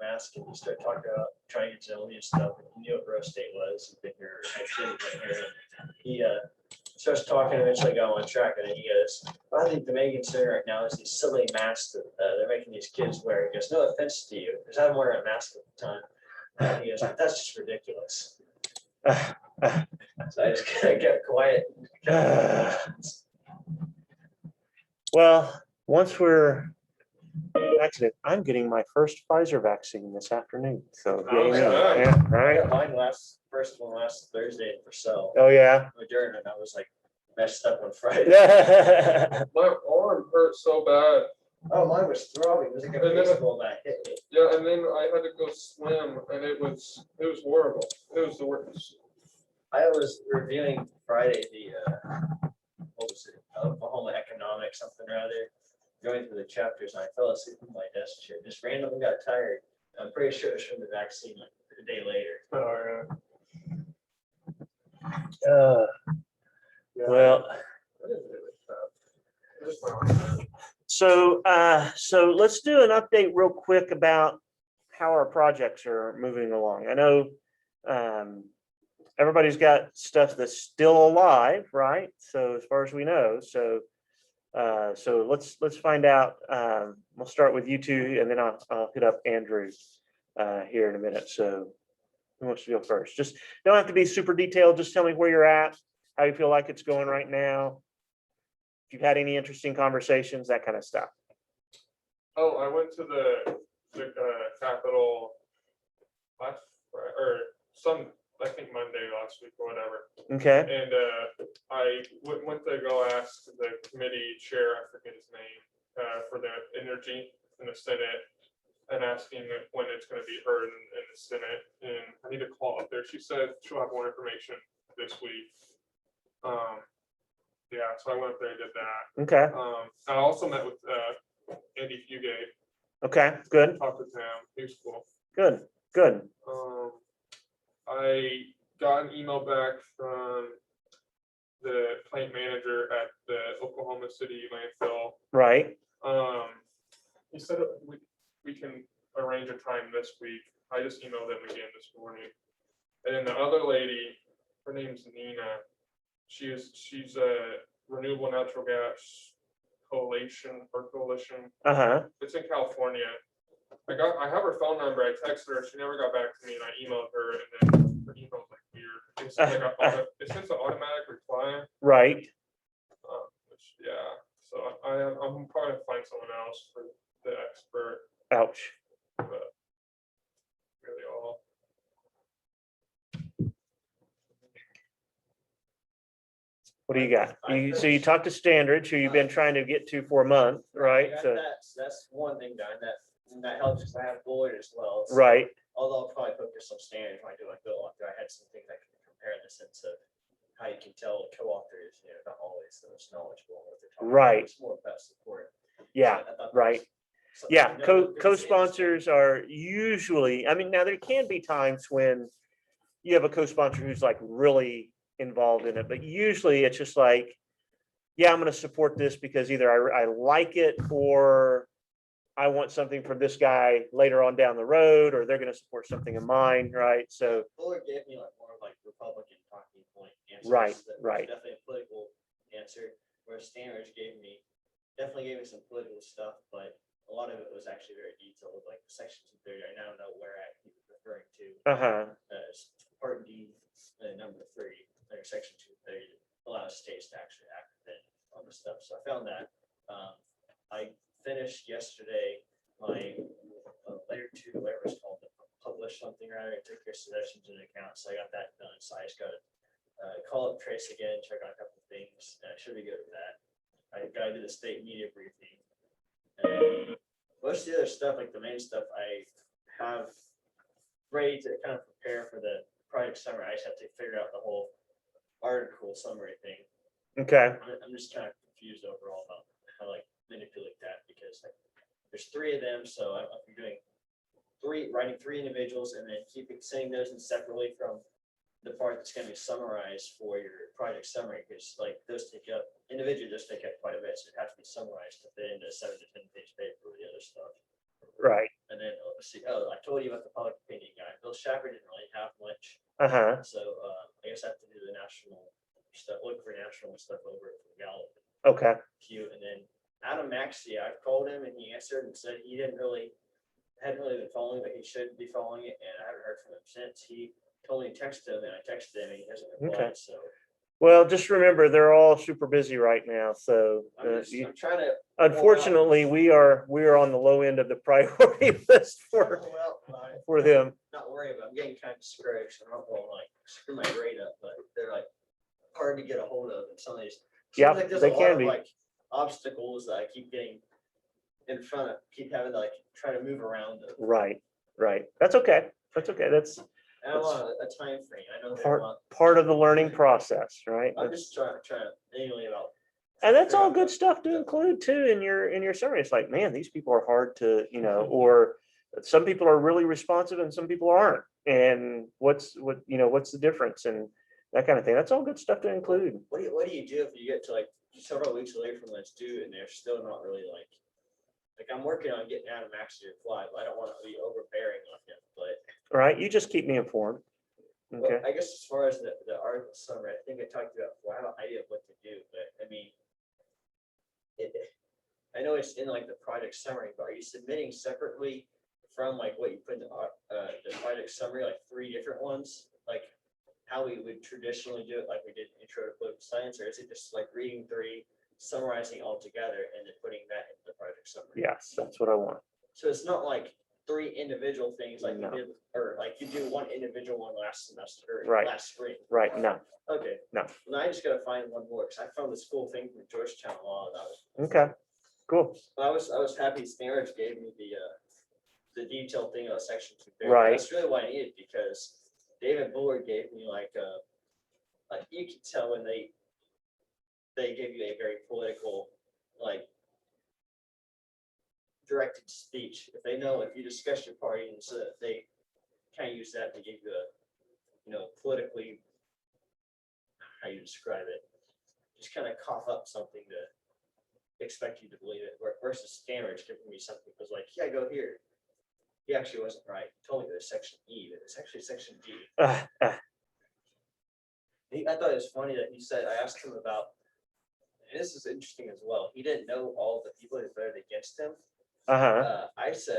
mask and you start talking about trying to tell me and stuff. And he knew what row state was. He'd been here, he starts talking, and eventually got on track, and then he goes, "Well, I think the main concern right now is these silly masks that they're making these kids wear." He goes, "No offense to you, because I'm wearing a mask at the time." And he goes, "That's just ridiculous." So I just kept quiet. Well, once we're vaccinated, I'm getting my first Pfizer vaccine this afternoon. So Oh, yeah, yeah. I right. got mine first one last Thursday at Purcell. Oh yeah. Moderna, and I was like messed up on Friday. My arm hurt so bad. Oh, mine was throbbing. It was like a baseball bat hit me. Yeah, and then I had to go swim, and it was horrible. It was the worst. I was reviewing Friday the what was it, Oklahoma economics something or other, going through the chapters, and I fell asleep in my desk chair. Just randomly got tired. I'm pretty sure it was from the vaccine like a day later. Well, so let's do an update real quick about how our projects are moving along. I know everybody's got stuff that's still alive, right? So as far as we know, so let's find out. We'll start with you two, and then I'll hit up Andrew here in a minute. So who wants to go first? Just don't have to be super detailed. Just tell me where you're at, how you feel like it's going right now. If you've had any interesting conversations, that kind of stuff. Oh, I went to the Capitol last I think Monday last week or whatever. Okay. And I went to go ask the committee chair, I forget his name, for the energy in the Senate, and asking when it's going to be heard in the Senate. And I need to call up there. She said she'll have more information this week. Yeah, so I went up there and did that. Okay. I also met with Andy Fugate. Okay, good. Talked with him. He was cool. Good. Good. I got an email back from the plant manager at the Oklahoma City landfill. Right. He said we can arrange a time this week. I just emailed him again this morning. And then the other lady, her name's Nina. She's a renewable natural gas coalition. It's in California. I have her phone number. I texted her. She never got back to me, and I emailed her, and then her email was like weird. It's like it sends an automatic reply. Right. Yeah. So I'm probably gonna find someone else for the expert. Ouch. But really all. What do you got? So you talked to Standard, who you've been trying to get to for a month, right? So That's one thing done. That helps because I have Bullard as well. So, right. Although I'll probably focus some standards when I do my bill author. I had some things I can compare in the sense of how you can tell a co-author is, not always the most knowledgeable on what they're talking about. It's more about support. Yeah, so right. Yeah, co-sponsors are usually, I mean, now there can be times when you have a co-sponsor who's like really involved in it, but usually it's just like, yeah, I'm going to support this because either I like it or I want something from this guy later on down the road, or they're going to support something of mine, right? So Bullard gave me like more like Republican talking point answers. Right. Definitely a political answer, whereas Standards definitely gave me some political stuff, but a lot of it was actually very detailed, like Section 230. I now know where he was referring to. Part D, number 3, or Section 230 allows states to actually act on the stuff. So I found that. I finished yesterday my layer 2, whatever it's called, publish something, right? I took your suggestions into account, so I got that done. So I just got to call up Trace again, check on a couple of things. I should be good with that. I got to do the state media briefing. And most of the other stuff, like the main stuff, I have ready to kind of prepare for the project summary. I just have to figure out the whole article summary thing. okay. I'm just kind of confused overall about how like manipulate that, because like there's 3 of them, so I'm doing writing 3 individuals and then sending those in separately from the part that's going to be summarized for your project summary, because like those individually just take up quite a bit, so it has to be summarized to fit into a 7 to 10 page paper with the other stuff. Right. And then see, oh, I told you about the public opinion guy. Bill Shepard didn't really have much. Uh-huh. So I guess I have to do the national stuff, look for national stuff over at Gallup. Okay. Pew. And then Adam Maxey, I called him and he answered and said he hadn't really been following, but he should be following it. And I haven't heard from him since. He told me to text him and I texted him and he hasn't replied. Okay. So Well, just remember, they're all super busy right now, so I'm trying to. unfortunately, we are on the low end of the priority list for them. Not worry about. I'm getting kind of discouraged. I'm not going to like screw my grade up, but they're like hard to get a hold of. And some of these, Yeah, like there's they a lot can of be. like obstacles that I keep getting in front of, keep having to like try to move around. Right. That's okay. That's I don't want a time frame. I know they part want. of the learning process, right? I'm just trying anyway about. And that's all good stuff to include too in your summary. It's like, man, these people are hard to, or some people are really responsive and some people aren't. And what's the difference and that kind of thing. That's all good stuff to include. What do you do if you get to like several weeks away from when it's due and they're still not really like I'm working on getting out of Max to reply, but I don't want to be overbearing on him. But All right, you just keep me informed. Okay. I guess as far as the article summary, I think I talked about before. I have an idea of what to do, but I mean, I know it's in like the project summary, but are you submitting separately from like what you put in the project summary, like 3 different ones, like how we would traditionally do it, like we did intro to political science, or is it just like reading 3, summarizing all together, and then putting that into the project summary? Yes, that's what I want. So it's not like 3 individual things like No. you did, or like you do one individual one last semester, or Right. last spring. Right. No. Okay. No. Now I just gotta find one more, because I found this cool thing from Georgetown Law that was. Okay. Cool. I was happy Standards gave me the detailed thing on section 230. Right. That's really what I needed, because David Bullard gave me like you can tell when they give you a very political, like directed speech. If they know if you discuss your party, and so that they kind of use that to give you a politically, how you describe it, just kind of cough up something to expect you to believe it. Versus Standards giving me something that was like, yeah, go here. He actually wasn't right. He told me it was section E, but it's actually section D. I thought it was funny that he said, I asked him about, and this is interesting as well. He didn't know all the people that voted against him. I asked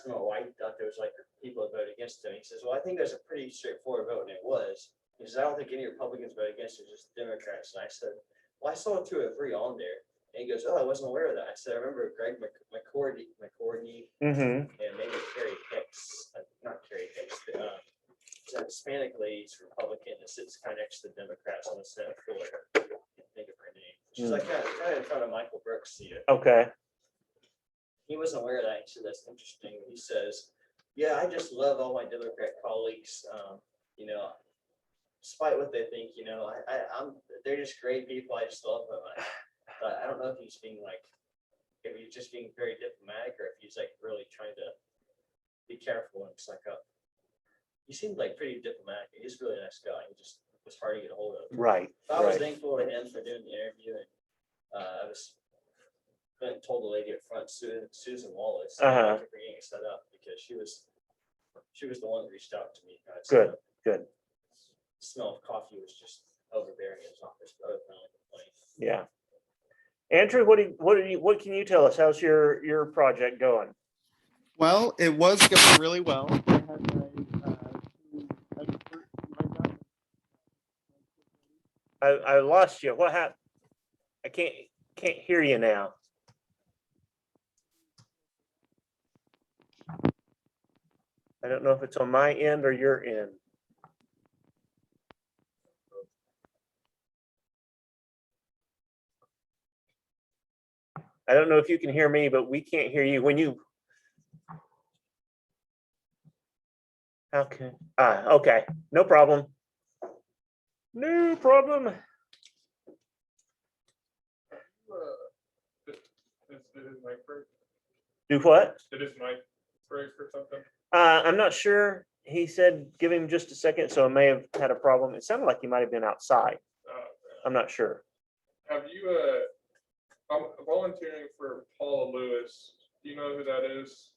him why he thought there was like people that voted against him. He says, well, I think there's a pretty straightforward vote, and it was. He says, I don't think any Republicans voted against it, just Democrats. And I said, well, I saw 2 or 3 on there. And he goes, oh, I wasn't aware of that. I said, I remember Greg McCordy, Mm-hmm. and maybe Carrie Hicks, not Carrie Hicks, the Hispanic lady's Republican that sits kind of next to the Democrats on the Senate floor. I can't think of her name. She's like kind of in front of Michael Brooks here. Okay. He wasn't aware of that. He said, that's interesting. He says, yeah, I just love all my Democrat colleagues. Despite what they think, they're just great people. I just love them. But I don't know if he's being like, if he's just being very diplomatic or if he's like really trying to be careful and suck up. He seemed like pretty diplomatic. He's a really nice guy. He just was hard to get a hold of. Right. I was thankful to him for doing the interview. And I went and told the lady up front, Susan Wallace, for getting it set up, because she was the one that reached out to me. Good. The smell of coffee was just overbearing in his office, but other than that, complaint. Yeah. Andrew, what can you tell us? How's your project going? Well, it was going really well. I lost you. What happened? I can't hear you now. I don't know if it's on my end or your end. I don't know if you can hear me, but we can't hear you. Okay. Okay. No problem. No problem. Did his mic break? Do what? Did his mic break or something? I'm not sure. He said give him just a second, so I may have had a problem. It sounded like he might have been outside. I'm not sure. Have you, I'm volunteering for Paula Lewis. Do you know who that is?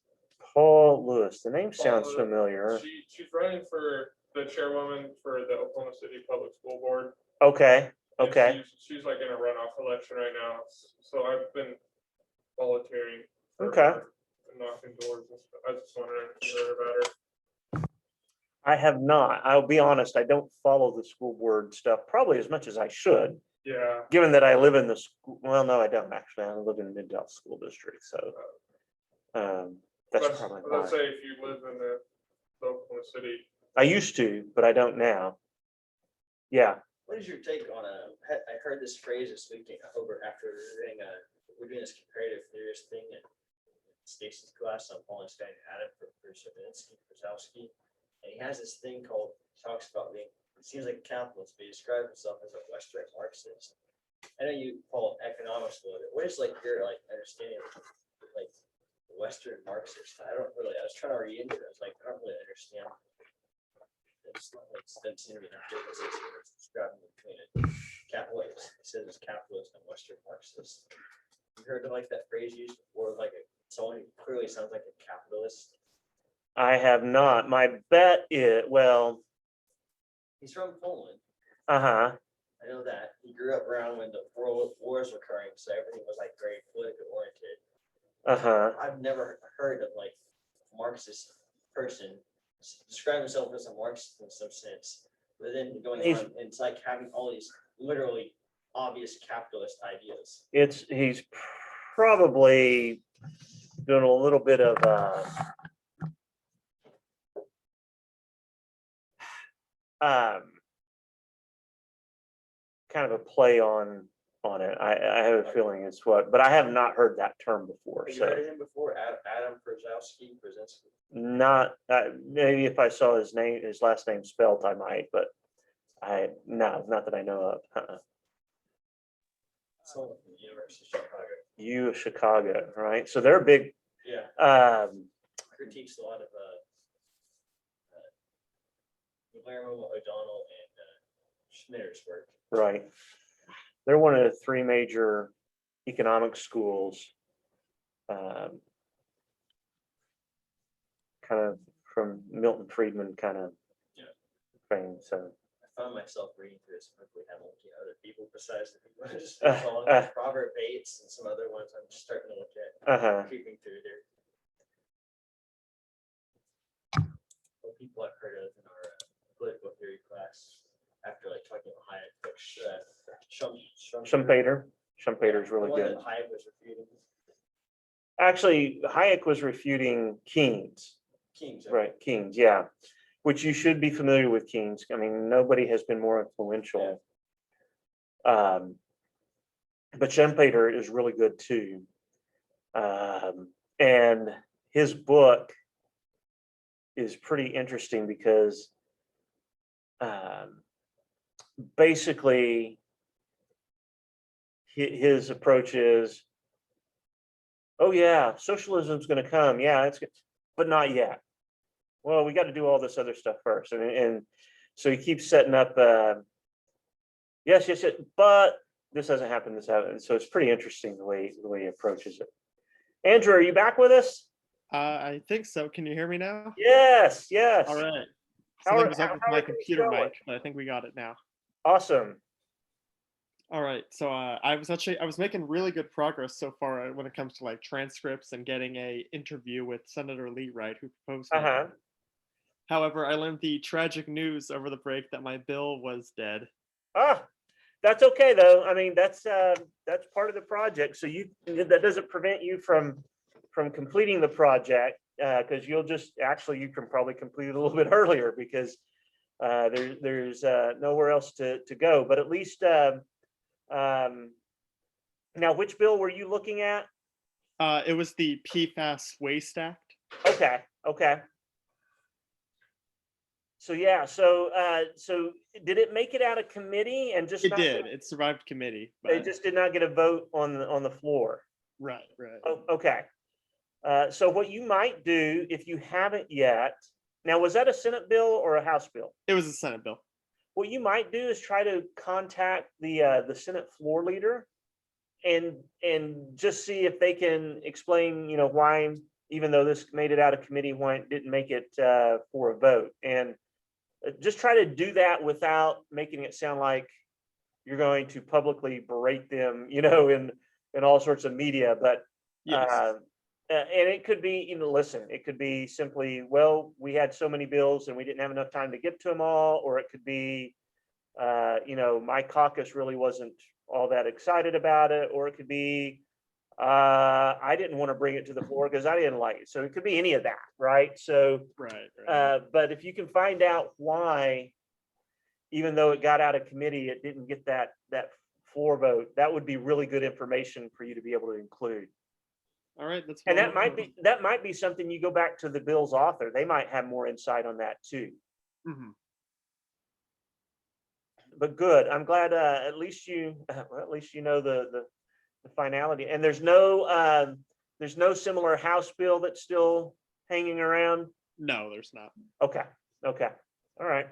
Paul Lewis. The name sounds Paul, familiar. She's running for the chairwoman for the Oklahoma City Public School Board. Okay, and okay, She's like in a runoff election right now, so I've been volunteering. for Okay. her and knocking doors and stuff. I was just wondering if you heard about her. I have not. I'll be honest, I don't follow the school board stuff probably as much as I should, Yeah, given that I live in the school. Well, no, I don't actually. I live in Mid-Delta School District, so that's probably let's why. say if you live in the Oklahoma City. I used to, but I don't now. Yeah, What is your take on I heard this phrase this weekend over after we're doing this comparative theorist thing in Stacy's class on Paulinstein and Adam for Przowski. And he has this thing called, talks about being, it seems like a capitalist, but he describes himself as a Western Marxist. I know you follow economics a little bit. What is like your understanding of like Western Marxist? I was trying to read into it. I was like, I don't really understand. It's not like doesn't seem to be enough differences here. It's describing between it. It says it's capitalist and Western Marxist. You heard of like that phrase used before, like someone who clearly sounds like a capitalist. I have not. My bet is, well, He's from Poland. uh-huh, I know that. He grew up around when the world wars were occurring, so everything was like very politically oriented. uh-huh. I've never heard of like a Marxist person describe himself as a Marxist in some sense, but then going on, it's like having all these literally obvious capitalist ideas. He's probably doing a little bit of kind of a play on it. I have a feeling it's what, but I have not heard that term before. Have you So heard of him before? Adam Przowski. not maybe if I saw his last name spelled, I might, but not that I know of. Someone from the University of Chicago. U of Chicago, right? So they're big. Yeah. Critiques a lot of Guillermo O'Donnell and Schmitter's work. Right. They're one of the three major economic schools, kind of from Milton Friedman kind of fame. So I found myself reading through this book. We haven't looked at other people besides the people I just following, Robert Bates and some other ones. I'm just starting to look at creeping through there. What people I've heard of in our political theory class after like talking about Hayek, Schumpeter's really the one good. that Hayek was refuting. Actually, Hayek was refuting Keynes. Keynes, Right, Keynes, yeah. Which you should be familiar with Keynes. I mean, nobody has been more influential. But Schumpeter is really good too. And his book is pretty interesting because basically his approach is, oh yeah, socialism's going to come. Yeah, but not yet. Well, we got to do all this other stuff first. And so he keeps setting up, yes, but this hasn't happened, this happened. So it's pretty interesting the way he approaches it. Andrew, are you back with us? I think so. Can you hear me now? Yes. All right. How Something are- was up with how my are things computer going? mic, but I think we got it now. Awesome. All right. So I was making really good progress so far when it comes to like transcripts and getting a interview with Senator Lee Wright, who proposed it. However, I learned the tragic news over the break that my bill was dead. That's okay though. I mean, that's part of the project. So that doesn't prevent you from completing the project, because you can probably complete it a little bit earlier because there's nowhere else to go. But at least now, which bill were you looking at? It was the PFAS Waste Act. Okay. So yeah, so did it make it out of committee and just? It did. It survived committee. They just did not get a vote on the floor. Right. Oh, okay. So what you might do if you haven't yet, now was that a Senate bill or a House bill? It was a Senate bill. What you might do is try to contact the Senate floor leader and just see if they can explain, why even though this made it out of committee, why it didn't make it for a vote. And just try to do that without making it sound like you're going to publicly berate them, in all sorts of media. But Yes. and it could be, listen, it could be simply, well, we had so many bills and we didn't have enough time to get to them all, or it could be, my caucus really wasn't all that excited about it, or it could be, I didn't want to bring it to the floor because I didn't like it. So it could be any of that, right? So, Right. but if you can find out why, even though it got out of committee, it didn't get that floor vote, that would be really good information for you to be able to include. All right. That's And well that might be something you go back to the bill's author. They might have more insight on that too. Mhm. But good. I'm glad at least you know the finality. And there's no similar House bill that's still hanging around. No, there's not. Okay. All right.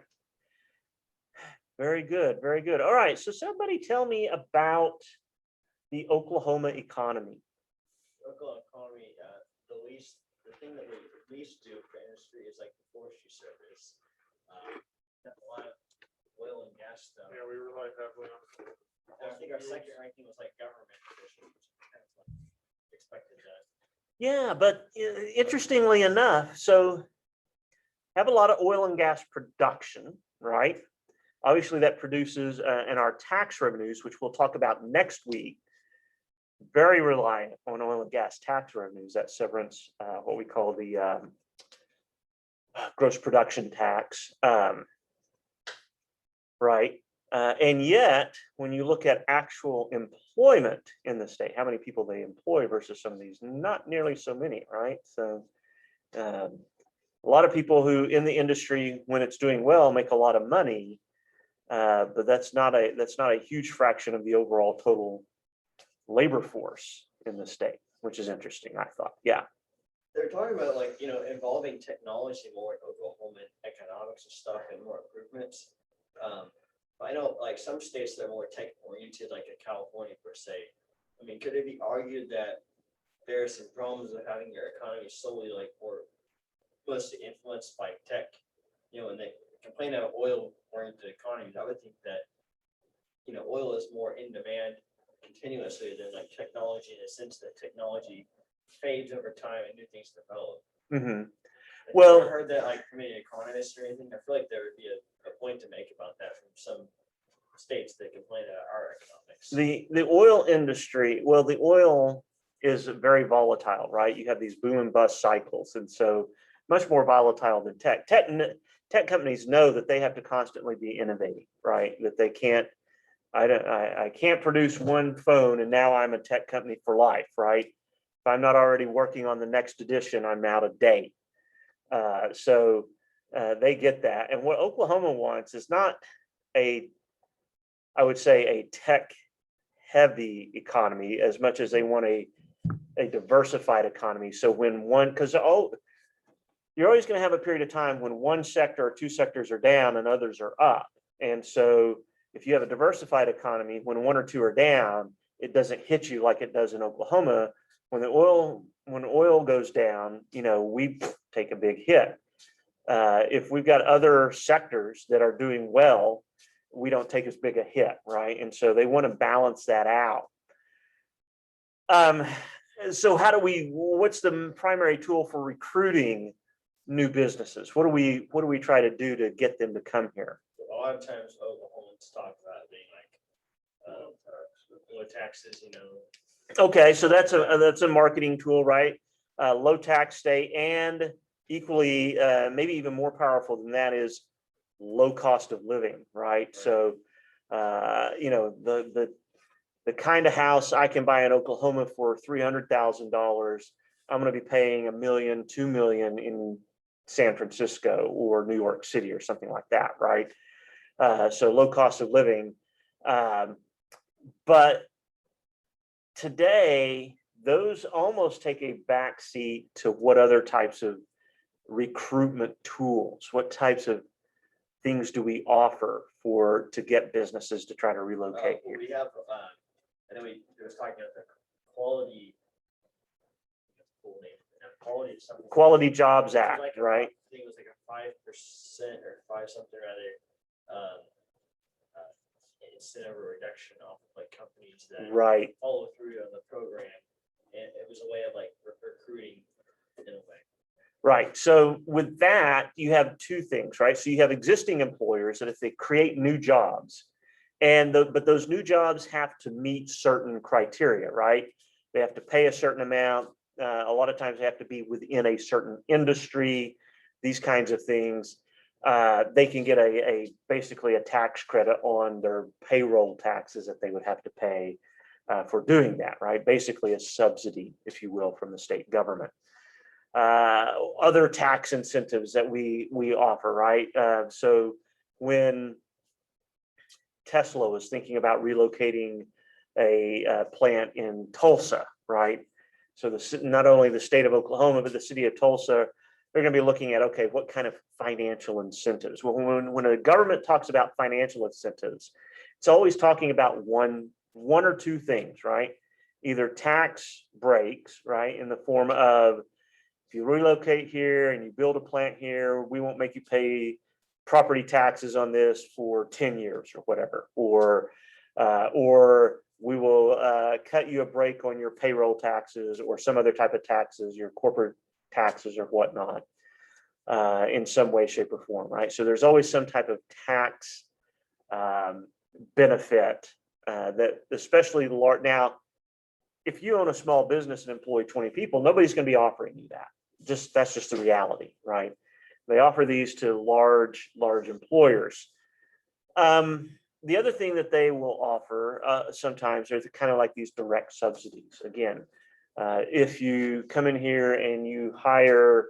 Very good. All right. So somebody tell me about the Oklahoma economy. Local economy, the thing that we least do for industry is like the forestry service. Got a lot of oil and gas stuff. Yeah, we rely heavily on. I think our second ranking was like government position, which is kind of like expected that. Yeah, but interestingly enough, so have a lot of oil and gas production, right? Obviously, that produces and our tax revenues, which we'll talk about next week, very reliant on oil and gas tax revenues. That severance, what we call the gross production tax, right? And yet, when you look at actual employment in the state, how many people they employ versus some of these, not nearly so many, right? So a lot of people who in the industry, when it's doing well, make a lot of money, but that's not a huge fraction of the overall total labor force in the state, which is interesting, I thought. Yeah. They're talking about like, involving technology more in Oklahoma economics and stuff and more improvements. I know like some states that are more tech oriented, like in California per se. I mean, could it be argued that there are some problems with having your economy solely like more mostly influenced by tech? And they complain of oil oriented economies. I would think that, oil is more in demand continuously than like technology, in a sense that technology fades over time and new things develop. Mm-hmm. Have Well- you ever heard that like from any economists or anything? I feel like there would be a point to make about that from some states that complain about our economics. The oil industry, well, the oil is very volatile, right? You have these boom and bust cycles, and so much more volatile than tech. Tech companies know that they have to constantly be innovating, right? That they can't. I can't produce one phone and now I'm a tech company for life, right? If I'm not already working on the next edition, I'm out of date. So they get that. And what Oklahoma wants is not I would say a tech heavy economy as much as they want a diversified economy. So because you're always going to have a period of time when one sector or two sectors are down and others are up. And so if you have a diversified economy, when one or two are down, it doesn't hit you like it does in Oklahoma. When oil goes down, we take a big hit. If we've got other sectors that are doing well, we don't take as big a hit, right? And so they want to balance that out. So what's the primary tool for recruiting new businesses? What do we try to do to get them to come here? A lot of times Oklahomans talk about it being like low taxes, Okay, so that's a marketing tool, right? Low tax state, and equally, maybe even more powerful than that is low cost of living, right? So, the kind of house I can buy in Oklahoma for $300,000, I'm going to be paying $1 million, $2 million in San Francisco or New York City or something like that, right? So low cost of living. But today, those almost take a backseat to what other types of recruitment tools, what types of things do we offer to get businesses to try to relocate here? We have, I know we was talking about the quality, cool name, quality something. Quality Jobs It was Act, like right? I think it was like a 5% or 5 something or other. Instead of a reduction off of like companies that Right. follow through on the program. And it was a way of like recruiting in a way. Right. So with that, you have two things, right? So you have existing employers that if they create new jobs, but those new jobs have to meet certain criteria, right? They have to pay a certain amount. A lot of times they have to be within a certain industry, these kinds of things. They can get basically a tax credit on their payroll taxes that they would have to pay for doing that, right? Basically a subsidy, if you will, from the state government. Other tax incentives that we offer, right? So when Tesla was thinking about relocating a plant in Tulsa, right? So not only the state of Oklahoma, but the city of Tulsa, they're going to be looking at, okay, what kind of financial incentives? Well, when a government talks about financial incentives, it's always talking about one or two things, right? Either tax breaks, right, in the form of if you relocate here and you build a plant here, we won't make you pay property taxes on this for 10 years or whatever, or we will cut you a break on your payroll taxes or some other type of taxes, your corporate taxes or whatnot, in some way, shape, or form, right? So there's always some type of tax benefit that especially large. Now, if you own a small business and employ 20 people, nobody's going to be offering you that. That's just the reality, right? They offer these to large employers. The other thing that they will offer sometimes are kind of like these direct subsidies. Again, if you come in here and you hire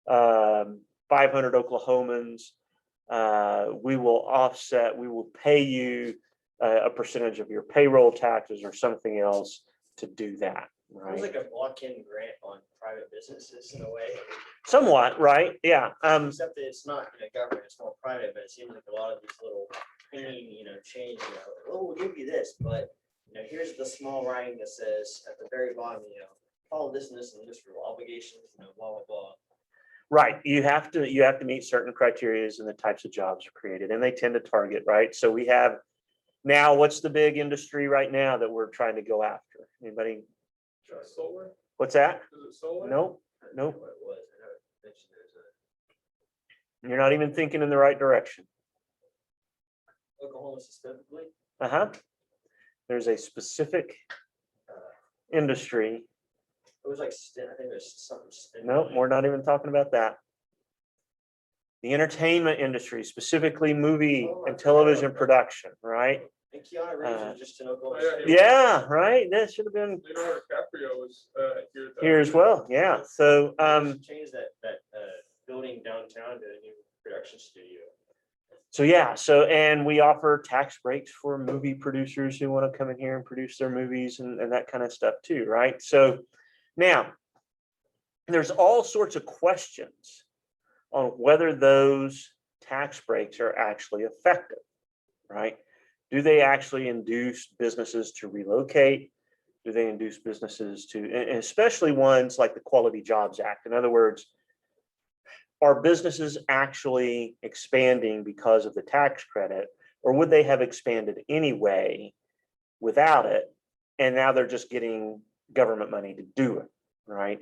500 Oklahomans, we will pay you a percentage of your payroll taxes or something else to do that. It was Right. like a walk-in grant on private businesses in a way. Somewhat, right? Yeah. Except that it's not government, it's more private, but it seems like a lot of these little clean, change, oh, we'll give you this, but here's the small writing that says at the very bottom, follow this and this and this rule, obligations, blah, blah, blah. Right. You have to meet certain criteria and the types of jobs are created, and they tend to target, right? So we have now, what's the big industry right now that we're trying to go after? Anybody? Solar? What's that? Is it solar? Nope. I don't know Nope. what it was. I know it mentioned there's You're not even thinking in the right direction. Oklahoma specifically. There's a specific industry. It was like, I think there's something. Nope, we're not even talking about that. The entertainment industry, specifically movie and television production, right? And Keanu Reeves was just in Oklahoma. Oh, City. Yeah, right. That should have been Leonardo DiCaprio was here. here as well. Yeah. So, They just changed that building downtown to a new production studio. And we offer tax breaks for movie producers who want to come in here and produce their movies and that kind of stuff too, right? So now there's all sorts of questions on whether those tax breaks are actually effective, right? Do they actually induce businesses to relocate? Do they induce businesses to, and especially ones like the Quality Jobs Act? In other words, are businesses actually expanding because of the tax credit, or would they have expanded anyway without it? And now they're just getting government money to do it, right?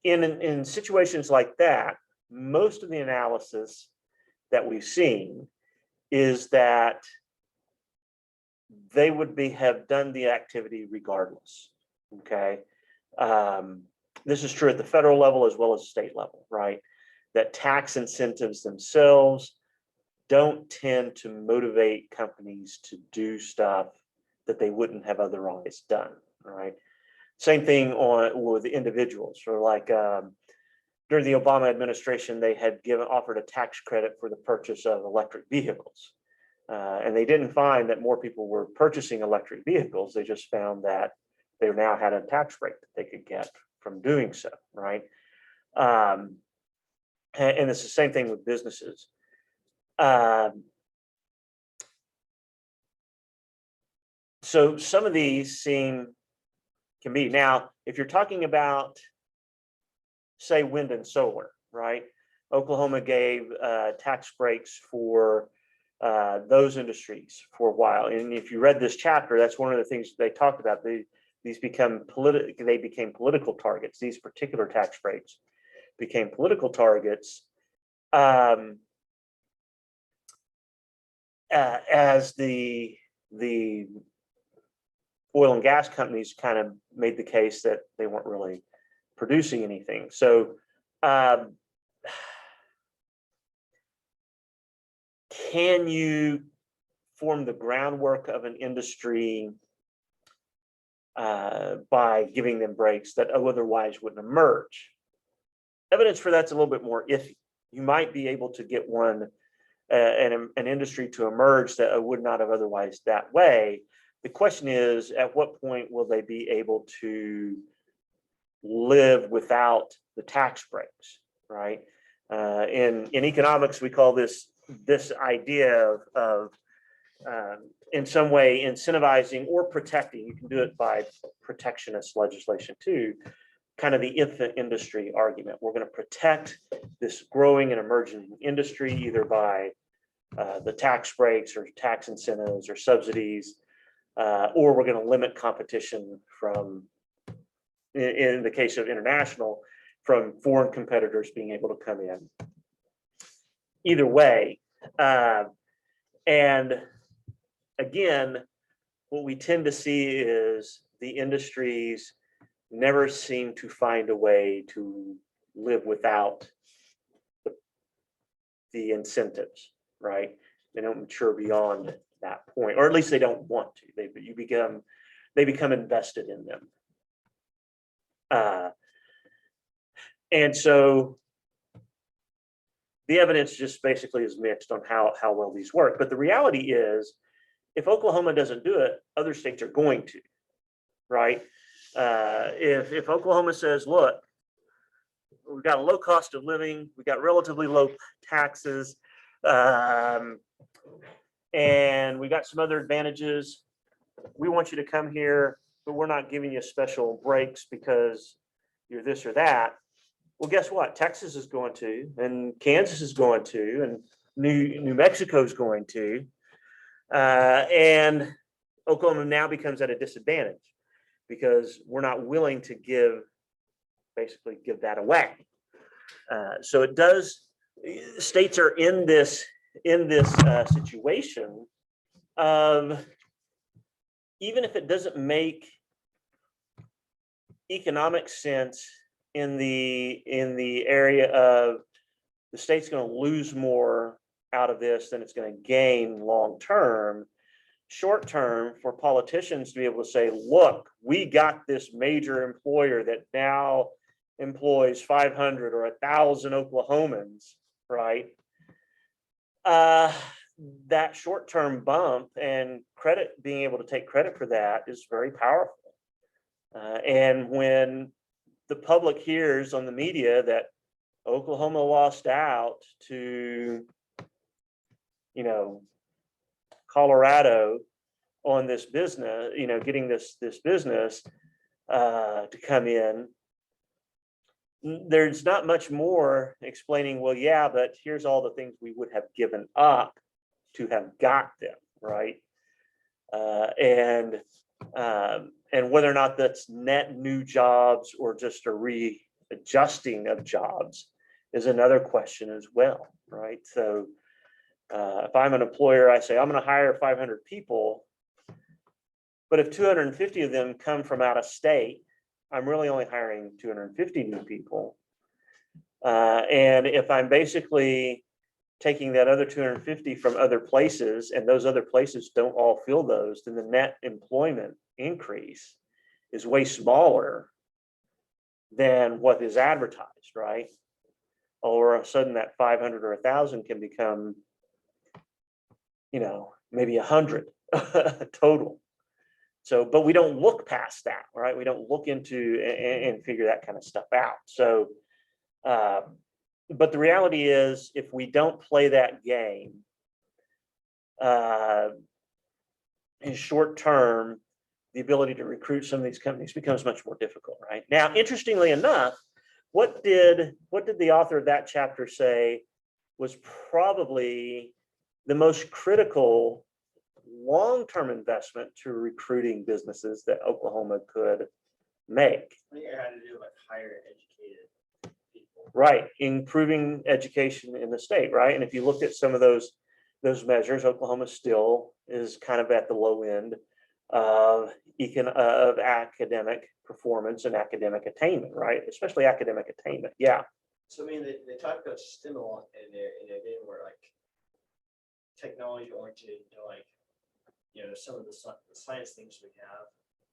In situations like that, most of the analysis that we've seen is that they would have done the activity regardless. Okay. This is true at the federal level as well as state level, right? That tax incentives themselves don't tend to motivate companies to do stuff that they wouldn't have otherwise done, right? Same thing with individuals, or like during the Obama administration, they had offered a tax credit for the purchase of electric vehicles. And they didn't find that more people were purchasing electric vehicles. They just found that they now had a tax break that they could get from doing so, right? And it's the same thing with businesses. So some of these seem can be. Now, if you're talking about, say, wind and solar, right? Oklahoma gave tax breaks for those industries for a while. And if you read this chapter, that's one of the things they talked about. They became political targets. These particular tax breaks became political targets as the oil and gas companies kind of made the case that they weren't really producing anything. So can you form the groundwork of an industry by giving them breaks that otherwise wouldn't emerge? Evidence for that's a little bit more iffy. You might be able to get an industry to emerge that would not have otherwise that way. The question is, at what point will they be able to live without the tax breaks, right? In economics, we call this idea of in some way incentivizing or protecting. You can do it by protectionist legislation too, kind of the infant industry argument. We're going to protect this growing and emerging industry either by the tax breaks or tax incentives or subsidies, or we're going to limit competition from, in the case of international, from foreign competitors being able to come in. Either way, and again, what we tend to see is the industries never seem to find a way to live without the incentives, right? They don't mature beyond that point, or at least they don't want to. They become invested in them. And so the evidence just basically is mixed on how well these work. But the reality is, if Oklahoma doesn't do it, other states are going to, right? If Oklahoma says, look, we've got a low cost of living, we've got relatively low taxes, and we got some other advantages, we want you to come here, but we're not giving you special breaks because you're this or that. Well, guess what? Texas is going to, and Kansas is going to, and New Mexico is going to, and Oklahoma now becomes at a disadvantage because we're not willing to basically give that away. So it does. States are in this situation of, even if it doesn't make economic sense in the area of the state's going to lose more out of this than it's going to gain long term. Short term, for politicians to be able to say, look, we got this major employer that now employs 500 or 1,000 Oklahomans, right? That short-term bump and being able to take credit for that is very powerful. And when the public hears on the media that Oklahoma lost out to, Colorado on this business, getting this business to come in, there's not much more explaining, well, yeah, but here's all the things we would have given up to have got them, right? And whether or not that's net new jobs or just a readjusting of jobs is another question as well, right? So if I'm an employer, I say I'm going to hire 500 people, but if 250 of them come from out of state, I'm really only hiring 250 new people. And if I'm basically taking that other 250 from other places and those other places don't all fill those, then the net employment increase is way smaller than what is advertised, right? All of a sudden that 500 or 1,000 can become, maybe 100 total. So, but we don't look past that, right? We don't look into and figure that kind of stuff out. So, but the reality is, if we don't play that game, in short term, the ability to recruit some of these companies becomes much more difficult, right? Now, interestingly enough, what did the author of that chapter say was probably the most critical long-term investment to recruiting businesses that Oklahoma could make? I think it had to do with like higher educated people. Right, improving education in the state, right? And if you looked at some of those measures, Oklahoma still is kind of at the low end of academic performance and academic attainment, right? Especially academic attainment. Yeah. So I mean, they talk about STEM a lot in their game where like technology oriented, like, some of the science things we have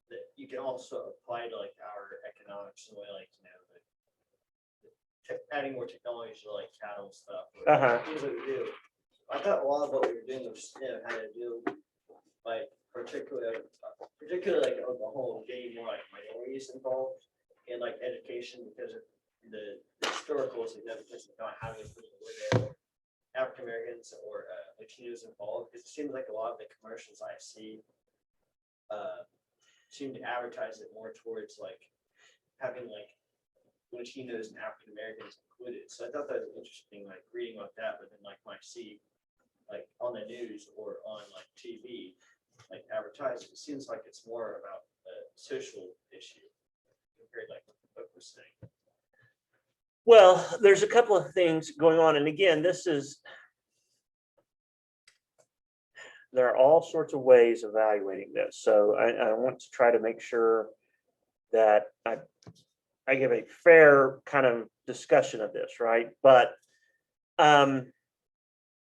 that you can also apply to like our economics in a way, like, adding more technology to like cattle stuff. Or things that we do. I thought a lot of what we were doing with STEM had to do like particularly like Oklahoma getting more like minorities involved in like education because of the historical significance of not having people with their African Americans or Latinos involved. Because it seems like a lot of the commercials I see seem to advertise it more towards like having like Latinos and African Americans included. So I thought that was interesting, like reading about that, but then like when I see like on the news or on like TV, like advertising, it seems like it's more about a social issue compared like what the book was saying. Well, there's a couple of things going on. And again, there are all sorts of ways of evaluating this. So I want to try to make sure that I give a fair kind of discussion of this, right? But,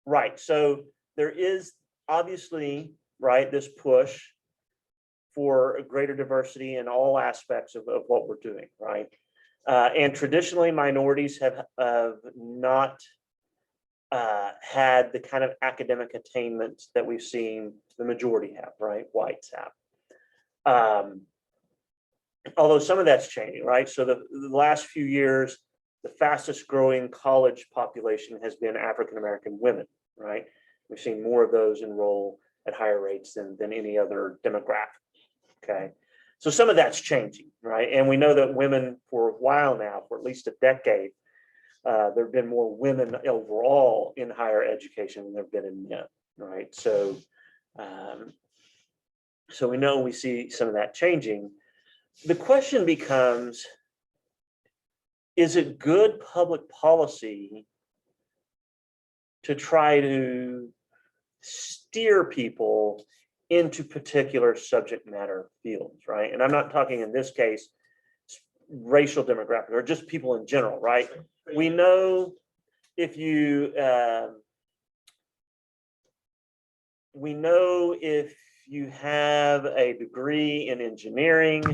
right, so there is obviously, right, this push for a greater diversity in all aspects of what we're doing, right? And traditionally, minorities have not had the kind of academic attainment that we've seen the majority have, right? Whites have. Although some of that's changing, right? So the last few years, the fastest growing college population has been African-American women, right? We've seen more of those enroll at higher rates than any other demographic, okay? So some of that's changing, right? And we know that women for a while now, for at least a decade, there have been more women overall in higher education than there have been in men, right? So, so we know we see some of that changing. The question becomes, is it good public policy to try to steer people into particular subject matter fields, right? And I'm not talking in this case racial demographic or just people in general, right? We know if you have a degree in engineering,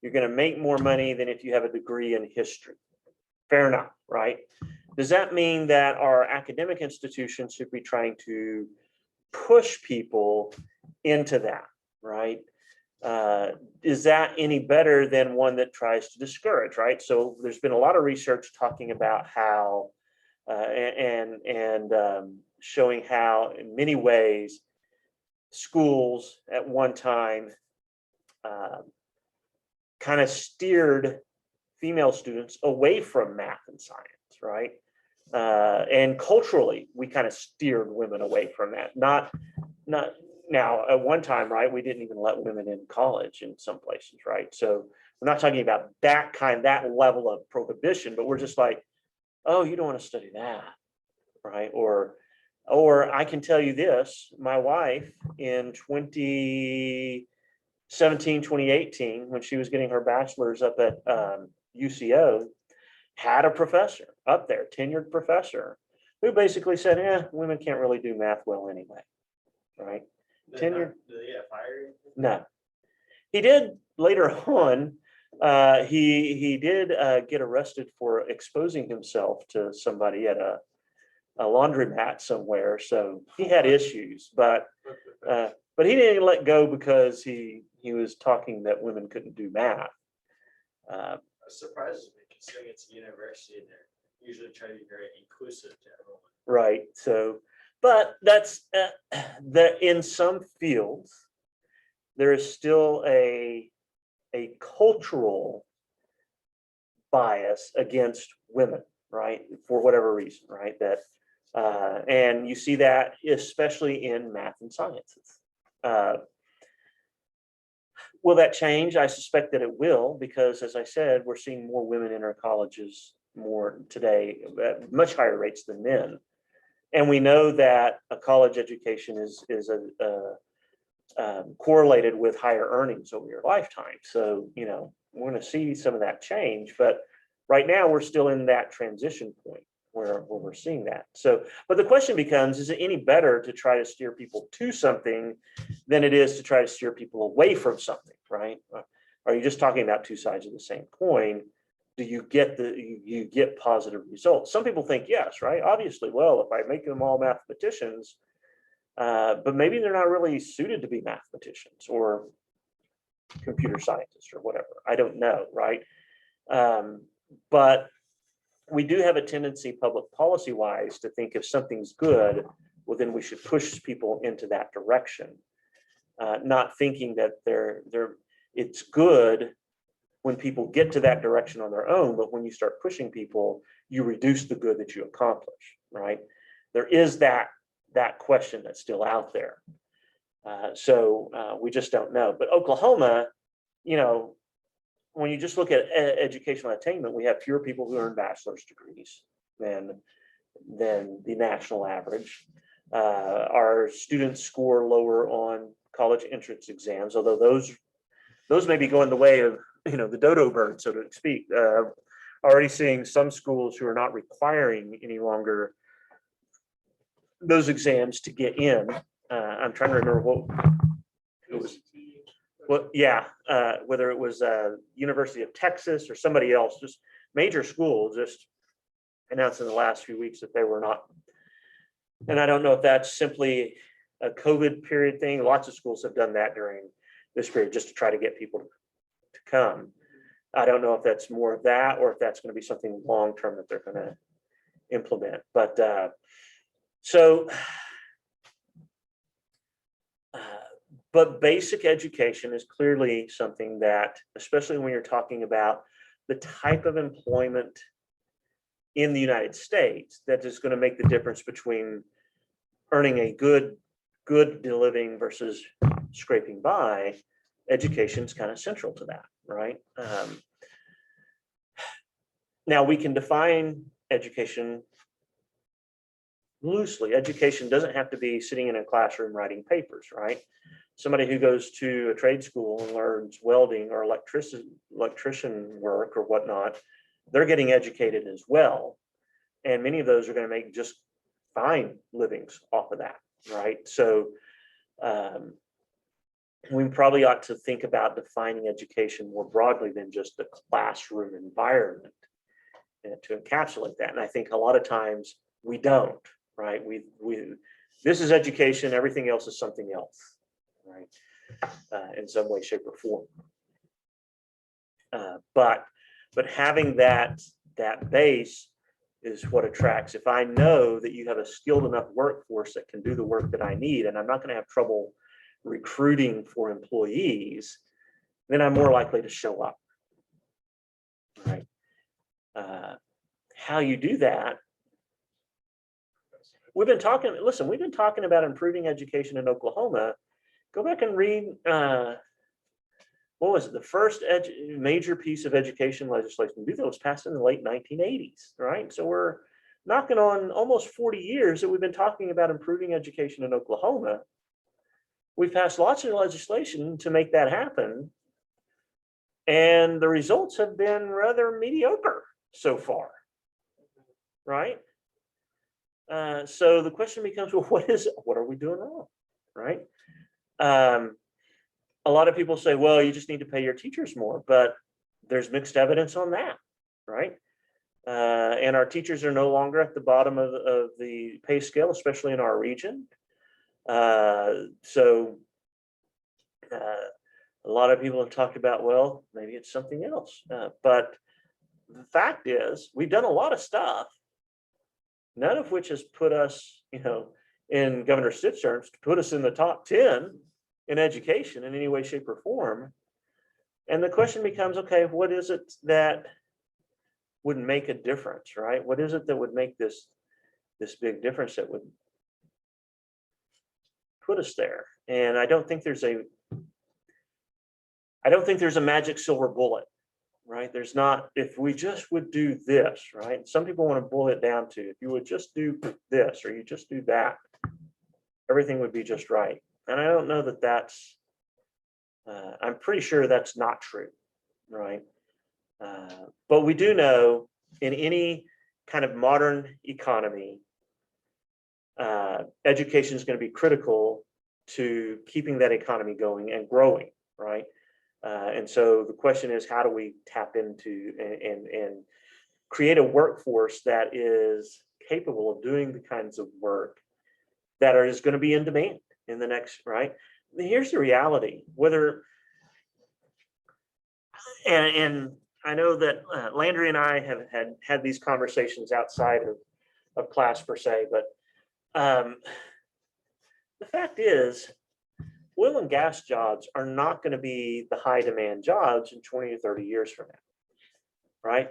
you're going to make more money than if you have a degree in history. Fair enough, right? Does that mean that our academic institutions should be trying to push people into that, right? Is that any better than one that tries to discourage, right? So there's been a lot of research talking about how showing how in many ways schools at one time kind of steered female students away from math and science, right? And culturally, we kind of steered women away from that. Not now at one time, right? We didn't even let women in college in some places, right? So we're not talking about that level of prohibition, but we're just like, oh, you don't want to study that, right? Or I can tell you this, my wife in 2017, 2018, when she was getting her bachelor's up at UCO, had a professor up there, tenured professor, who basically said, women can't really do math well anyway, right? Tenured. Did they get fired? No. He did later on, he did get arrested for exposing himself to somebody at a laundromat somewhere. So he had issues, but he didn't let go because he was talking that women couldn't do math. It surprises me considering it's a university and they're usually try to be very inclusive to everyone. Right. So, but that's that in some fields, there is still a cultural bias against women, right? For whatever reason, right? That and you see that especially in math and sciences. Will that change? I suspect that it will, because as I said, we're seeing more women in our colleges more today at much higher rates than men. And we know that a college education is correlated with higher earnings over your lifetime. So, you know, we're going to see some of that change, but right now we're still in that transition point where we're seeing that. So, but the question becomes, is it any better to try to steer people to something than it is to try to steer people away from something, right? Are you just talking about two sides of the same coin? Do you get you get positive results? Some people think yes, right? Obviously, well, if I make them all mathematicians, but maybe they're not really suited to be mathematicians or computer scientists or whatever. I don't know, right? But we do have a tendency, public policy wise, to think if something's good, well, then we should push people into that direction, not thinking that it's good when people get to that direction on their own, but when you start pushing people, you reduce the good that you accomplish, right? There is that question that's still out there. So we just don't know. But Oklahoma, you know, when you just look at educational attainment, we have fewer people who earn bachelor's degrees than the national average. Our students score lower on college entrance exams, although those may be going the way of, you know, the dodo bird, so to speak. Already seeing some schools who are not requiring any longer those exams to get in. I'm trying to remember what it was. Well, yeah, whether it was University of Texas or somebody else, just major schools just announced in the last few weeks that they were not. And I don't know if that's simply a COVID period thing. Lots of schools have done that during this period just to try to get people to come. I don't know if that's more of that or if that's going to be something long-term that they're going to implement. But but basic education is clearly something that, especially when you're talking about the type of employment in the United States, that is going to make the difference between earning a good living versus scraping by. Education is kind of central to that, right? Now we can define education loosely. Education doesn't have to be sitting in a classroom writing papers, right? Somebody who goes to a trade school and learns welding or electrician work or whatnot, they're getting educated as well. And many of those are going to make just fine livings off of that, right? So we probably ought to think about defining education more broadly than just the classroom environment to encapsulate that. And I think a lot of times we don't, right? This is education, everything else is something else, right? In some way, shape, or form. But having that base is what attracts. If I know that you have a skilled enough workforce that can do the work that I need, and I'm not going to have trouble recruiting for employees, then I'm more likely to show up, right? How you do that, we've been talking about improving education in Oklahoma. Go back and read, what was it? The first major piece of education legislation that was passed in the late 1980s, right? So we're knocking on almost 40 years that we've been talking about improving education in Oklahoma. We've passed lots of legislation to make that happen, and the results have been rather mediocre so far, right? So the question becomes, well, what are we doing wrong, right? A lot of people say, well, you just need to pay your teachers more, but there's mixed evidence on that, right? And our teachers are no longer at the bottom of the pay scale, especially in our region. So a lot of people have talked about, well, maybe it's something else. But the fact is, we've done a lot of stuff, none of which has put us, in Governor Stitt's terms, to put us in the top 10 in education in any way, shape, or form. And the question becomes, okay, what is it that would make a difference, right? What is it that would make this big difference that would put us there? And I don't think there's a magic silver bullet, right? There's not, if we just would do this, right? Some people want to boil it down to, if you would just do this or you just do that, everything would be just right. And I don't know that that's, I'm pretty sure that's not true, right? But we do know in any kind of modern economy, education is going to be critical to keeping that economy going and growing, right? And so the question is, how do we tap into and create a workforce that is capable of doing the kinds of work that is going to be in demand in the next, right? Here's the reality, whether, and I know that Landry and I have had these conversations outside of class per se, but the fact is, oil and gas jobs are not going to be the high demand jobs in 20 or 30 years from now, right?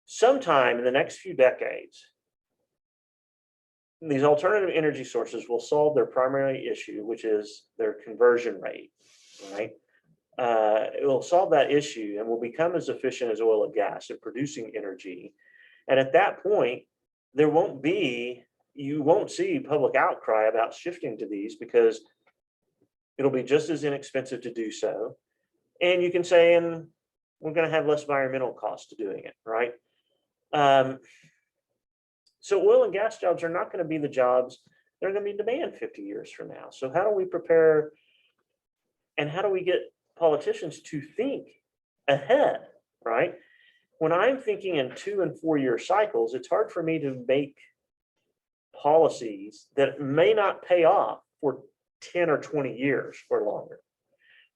Sometime in the next few decades, these alternative energy sources will solve their primary issue, which is their conversion rate, right? It will solve that issue and will become as efficient as oil and gas in producing energy. And at that point, you won't see public outcry about shifting to these because it'll be just as inexpensive to do so. And you can say, and we're going to have less environmental costs to doing it, right? So oil and gas jobs are not going to be the jobs that are going to be in demand 50 years from now. So how do we prepare and how do we get politicians to think ahead, right? When I'm thinking in 2 and 4 year cycles, it's hard for me to make policies that may not pay off for 10 or 20 years or longer.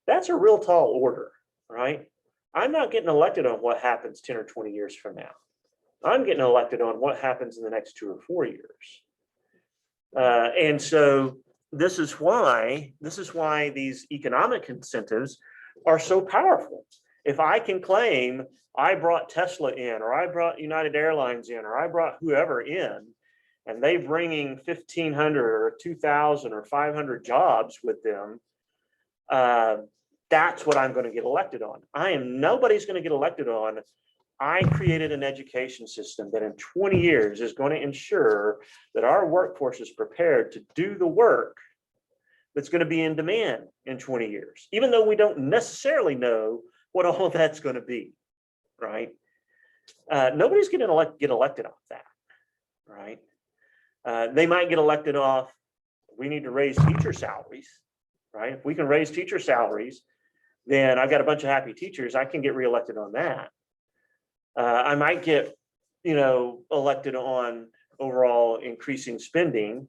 That's a real tall order, right? I'm not getting elected on what happens 10 or 20 years from now. I'm getting elected on what happens in the next 2 or 4 years. And so this is why these economic incentives are so powerful. If I can claim I brought Tesla in, or I brought United Airlines in, or I brought whoever in, and they bringing 1,500 or 2,000 or 500 jobs with them, that's what I'm going to get elected on. Nobody's going to get elected on, I created an education system that in 20 years is going to ensure that our workforce is prepared to do the work that's going to be in demand in 20 years, even though we don't necessarily know what all of that's going to be, right? Nobody's going to get elected off that, right? They might get elected off, we need to raise teacher salaries, right? If we can raise teacher salaries, then I've got a bunch of happy teachers, I can get reelected on that. I might get, elected on overall increasing spending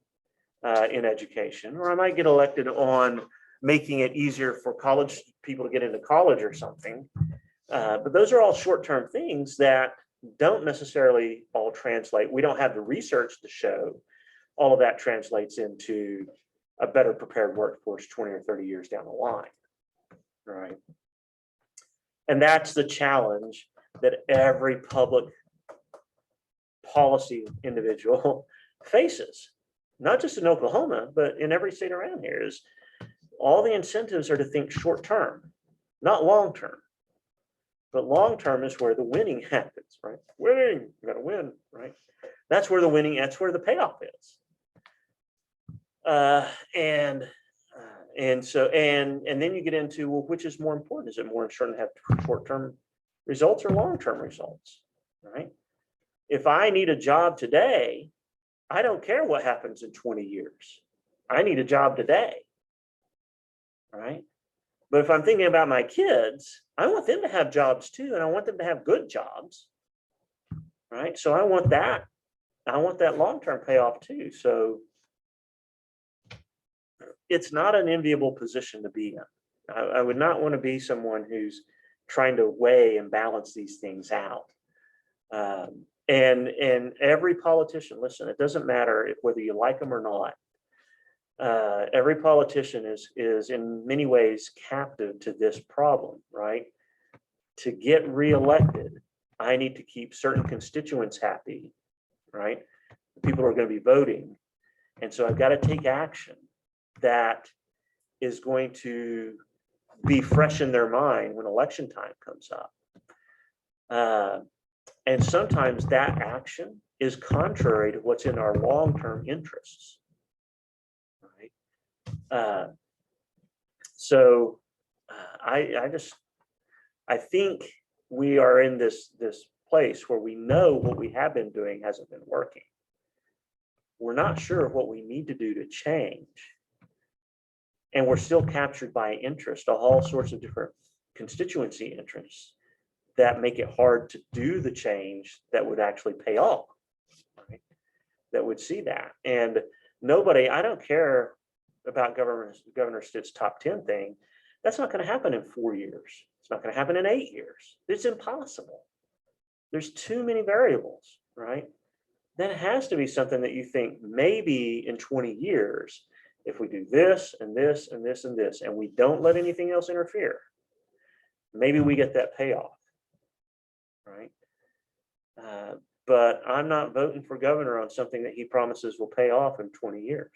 in education, or I might get elected on making it easier for college people to get into college or something. But those are all short-term things that don't necessarily all translate. We don't have the research to show all of that translates into a better prepared workforce 20 or 30 years down the line, right? And that's the challenge that every public policy individual faces, not just in Oklahoma, but in every state around here. Is all the incentives are to think short term, not long term. But long term is where the winning happens, right? Winning, you gotta win, right? That's where the winning, that's where the payoff is. And then you get into, well, which is more important? Is it more important to have short-term results or long-term results, right? If I need a job today, I don't care what happens in 20 years. I need a job today, right? But if I'm thinking about my kids, I want them to have jobs too, and I want them to have good jobs, right? So I want that long-term payoff too. So it's not an enviable position to be in. I would not want to be someone who's trying to weigh and balance these things out. And every politician, listen, it doesn't matter whether you like them or not. every politician is in many ways captive to this problem, right? To get reelected, I need to keep certain constituents happy, right? People are going to be voting. And so I've got to take action that is going to be fresh in their mind when election time comes up. And sometimes that action is contrary to what's in our long-term interests, right? I think we are in this place where we know what we have been doing hasn't been working. We're not sure what we need to do to change. And we're still captured by interest, all sorts of different constituency interests that make it hard to do the change that would actually pay off, right? That would see that. And nobody, I don't care about Governor Stitt's top 10 thing. That's not going to happen in 4 years. It's not going to happen in 8 years. It's impossible. There's too many variables, right? Then it has to be something that you think maybe in 20 years, if we do this and this and this and this, and we don't let anything else interfere, maybe we get that payoff, right? But I'm not voting for governor on something that he promises will pay off in 20 years.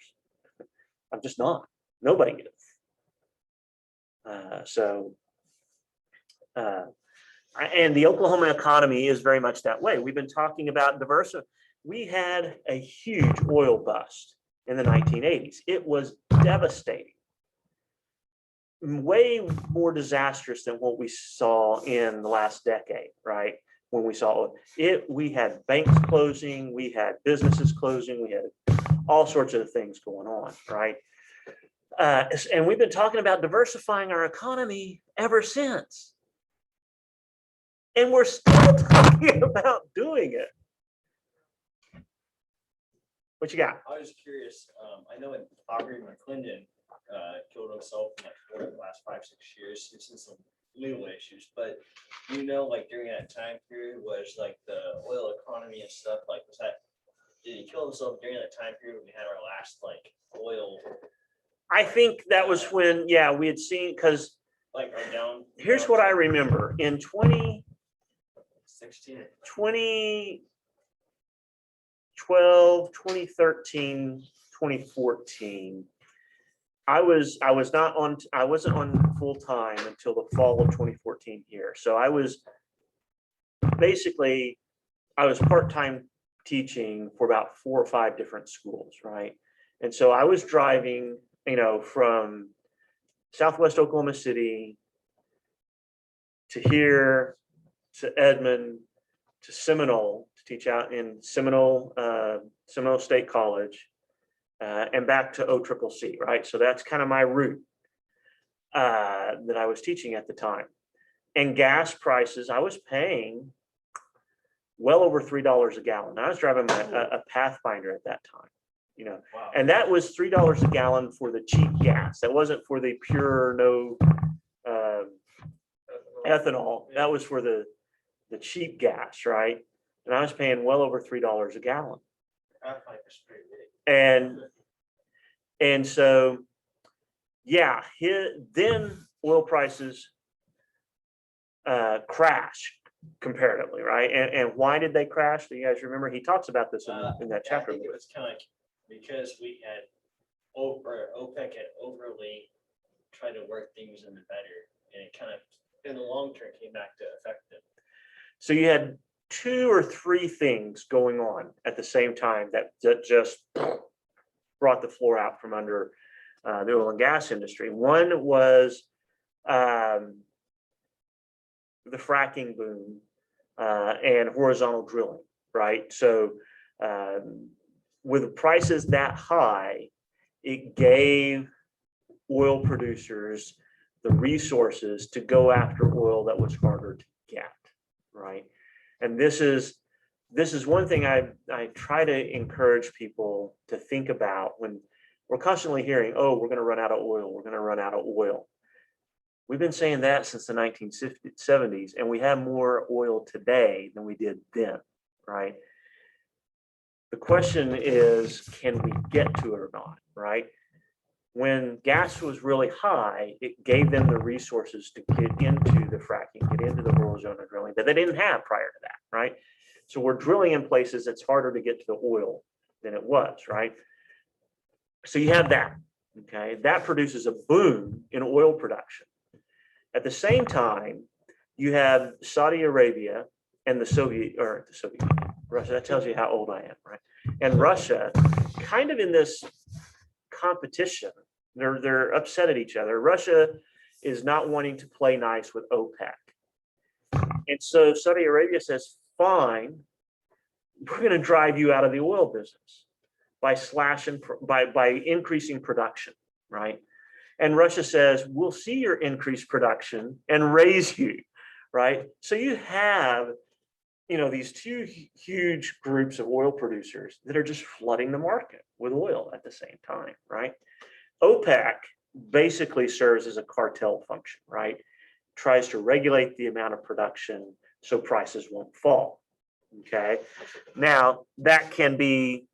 I'm just not. Nobody is. And the Oklahoma economy is very much that way. We've been talking about diversity. We had a huge oil bust in the 1980s. It was devastating. Way more disastrous than what we saw in the last decade, right? When we saw it, we had banks closing, we had businesses closing, we had all sorts of things going on, right? And we've been talking about diversifying our economy ever since. And we're still talking about doing it. What you got? I was curious. I know when Aubrey McClendon killed himself in like the last 5-6 years, he's seen some legal issues. But like during that time period, was like the oil economy and stuff. Like, did he kill himself during that time period when we had our last like oil? I think that was when, we had seen, because like our down. Here's what I remember in 2016. 2012, 2013, 2014. I wasn't on full time until the fall of 2014 here. So I was part-time teaching for about 4 or 5 different schools, right? And so I was driving, from Southwest Oklahoma City to here, to Edmond, to Seminole, to teach out in Seminole State College, and back to OCCC, right? So that's kind of my route that I was teaching at the time. And gas prices, I was paying well over $3 a gallon. I was driving a Pathfinder at that time, Wow. and that was $3 a gallon for the cheap gas. That wasn't for the pure no ethanol. That was for the cheap gas, right? And I was paying well over $3 a gallon. And so, then oil prices crashed comparatively, right? And why did they crash? Do you guys remember? He talks about this in that chapter. I think it was kind of like because we had OPEC had overly tried to work things in the better, and it kind of in the long term came back to affect them. So you had 2 or 3 things going on at the same time that just brought the floor out from under the oil and gas industry. One was the fracking boom and horizontal drilling, right? So with prices that high, it gave oil producers the resources to go after oil that was harder to get, right? And this is one thing I try to encourage people to think about when we're constantly hearing, oh, we're going to run out of oil. We're going to run out of oil. We've been saying that since the 1970s, and we have more oil today than we did then, right? The question is, can we get to it or not, right? when gas was really high, it gave them the resources to get into the fracking, get into the horizontal drilling that they didn't have prior to that, right? So we're drilling in places that's harder to get to the oil than it was, right? So you have that, okay? That produces a boom in oil production. At the same time, you have Saudi Arabia and the Soviet Russia. That tells you how old I am, right? And Russia, kind of in this competition. They're upset at each other. Russia is not wanting to play nice with OPEC. And so Saudi Arabia says, fine, we're going to drive you out of the oil business by by increasing production, right? And Russia says, we'll see your increased production and raise you, right? So you have, these two huge groups of oil producers that are just flooding the market with oil at the same time, right? OPEC basically serves as a cartel function, right? Tries to regulate the amount of production so prices won't fall, okay? Now, that can be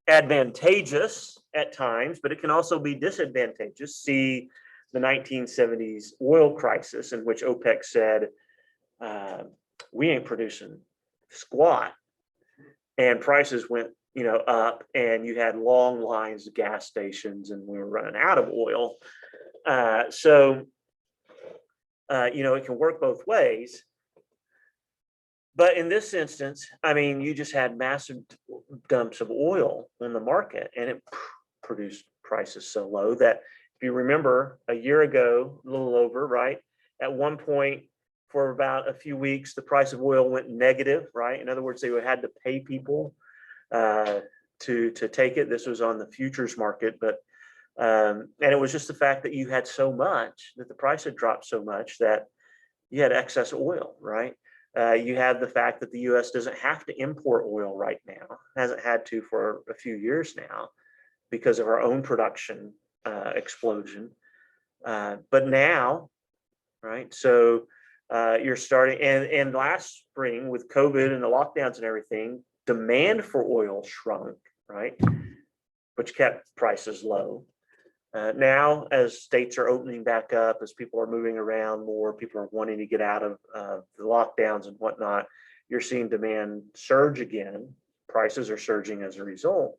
advantageous at times, but it can also be disadvantageous. See the 1970s oil crisis, in which OPEC said, we ain't producing squat, and prices went up, and you had long lines of gas stations, and we were running out of oil. So it can work both ways. But in this instance, I mean, you just had massive dumps of oil in the market, and it produced prices so low that, if you remember, a year ago, a little over, right, at one point for about a few weeks, the price of oil went negative, right? In other words, they had to pay people to take it. This was on the futures market, but and it was just the fact that you had so much, that the price had dropped so much that you had excess oil, right? You have the fact that the U.S. doesn't have to import oil right now, hasn't had to for a few years now because of our own production explosion. But now, right, so you're starting, and last spring with COVID and the lockdowns and everything, demand for oil shrunk, right, which kept prices low. Now, as states are opening back up, as people are moving around more, people are wanting to get out of the lockdowns and whatnot, you're seeing demand surge again. Prices are surging as a result.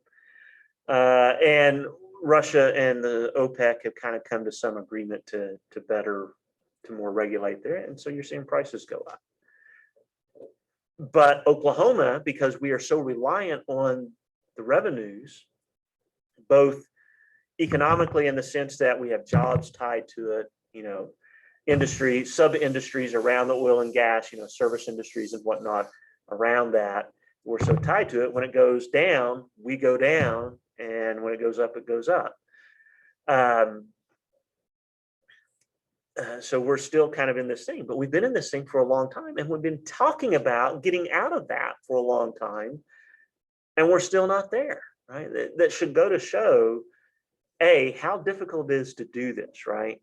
And Russia and the OPEC have kind of come to some agreement to more regulate there. And so you're seeing prices go up. But Oklahoma, because we are so reliant on the revenues, both economically in the sense that we have jobs tied to it, industry, sub-industries around the oil and gas, service industries and whatnot around that. We're so tied to it. When it goes down, we go down. And when it goes up, it goes up. So we're still kind of in this thing, but we've been in this thing for a long time, and we've been talking about getting out of that for a long time, and we're still not there, right? That should go to show, how difficult it is to do this, right?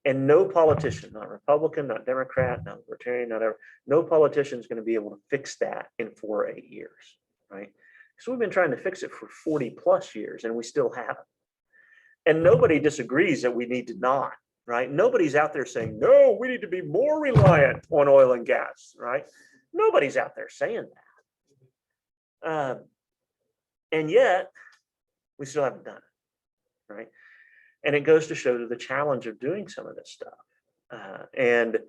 And no politician, not Republican, not Democrat, not Libertarian, not ever, no politician is going to be able to fix that in 4 or 8 years, right? So we've been trying to fix it for 40 plus years, and we still haven't. And nobody disagrees that we need to not, right? Nobody's out there saying, no, we need to be more reliant on oil and gas, right? Nobody's out there saying that. And yet, we still haven't done it, right? And it goes to show the challenge of doing some of this stuff. And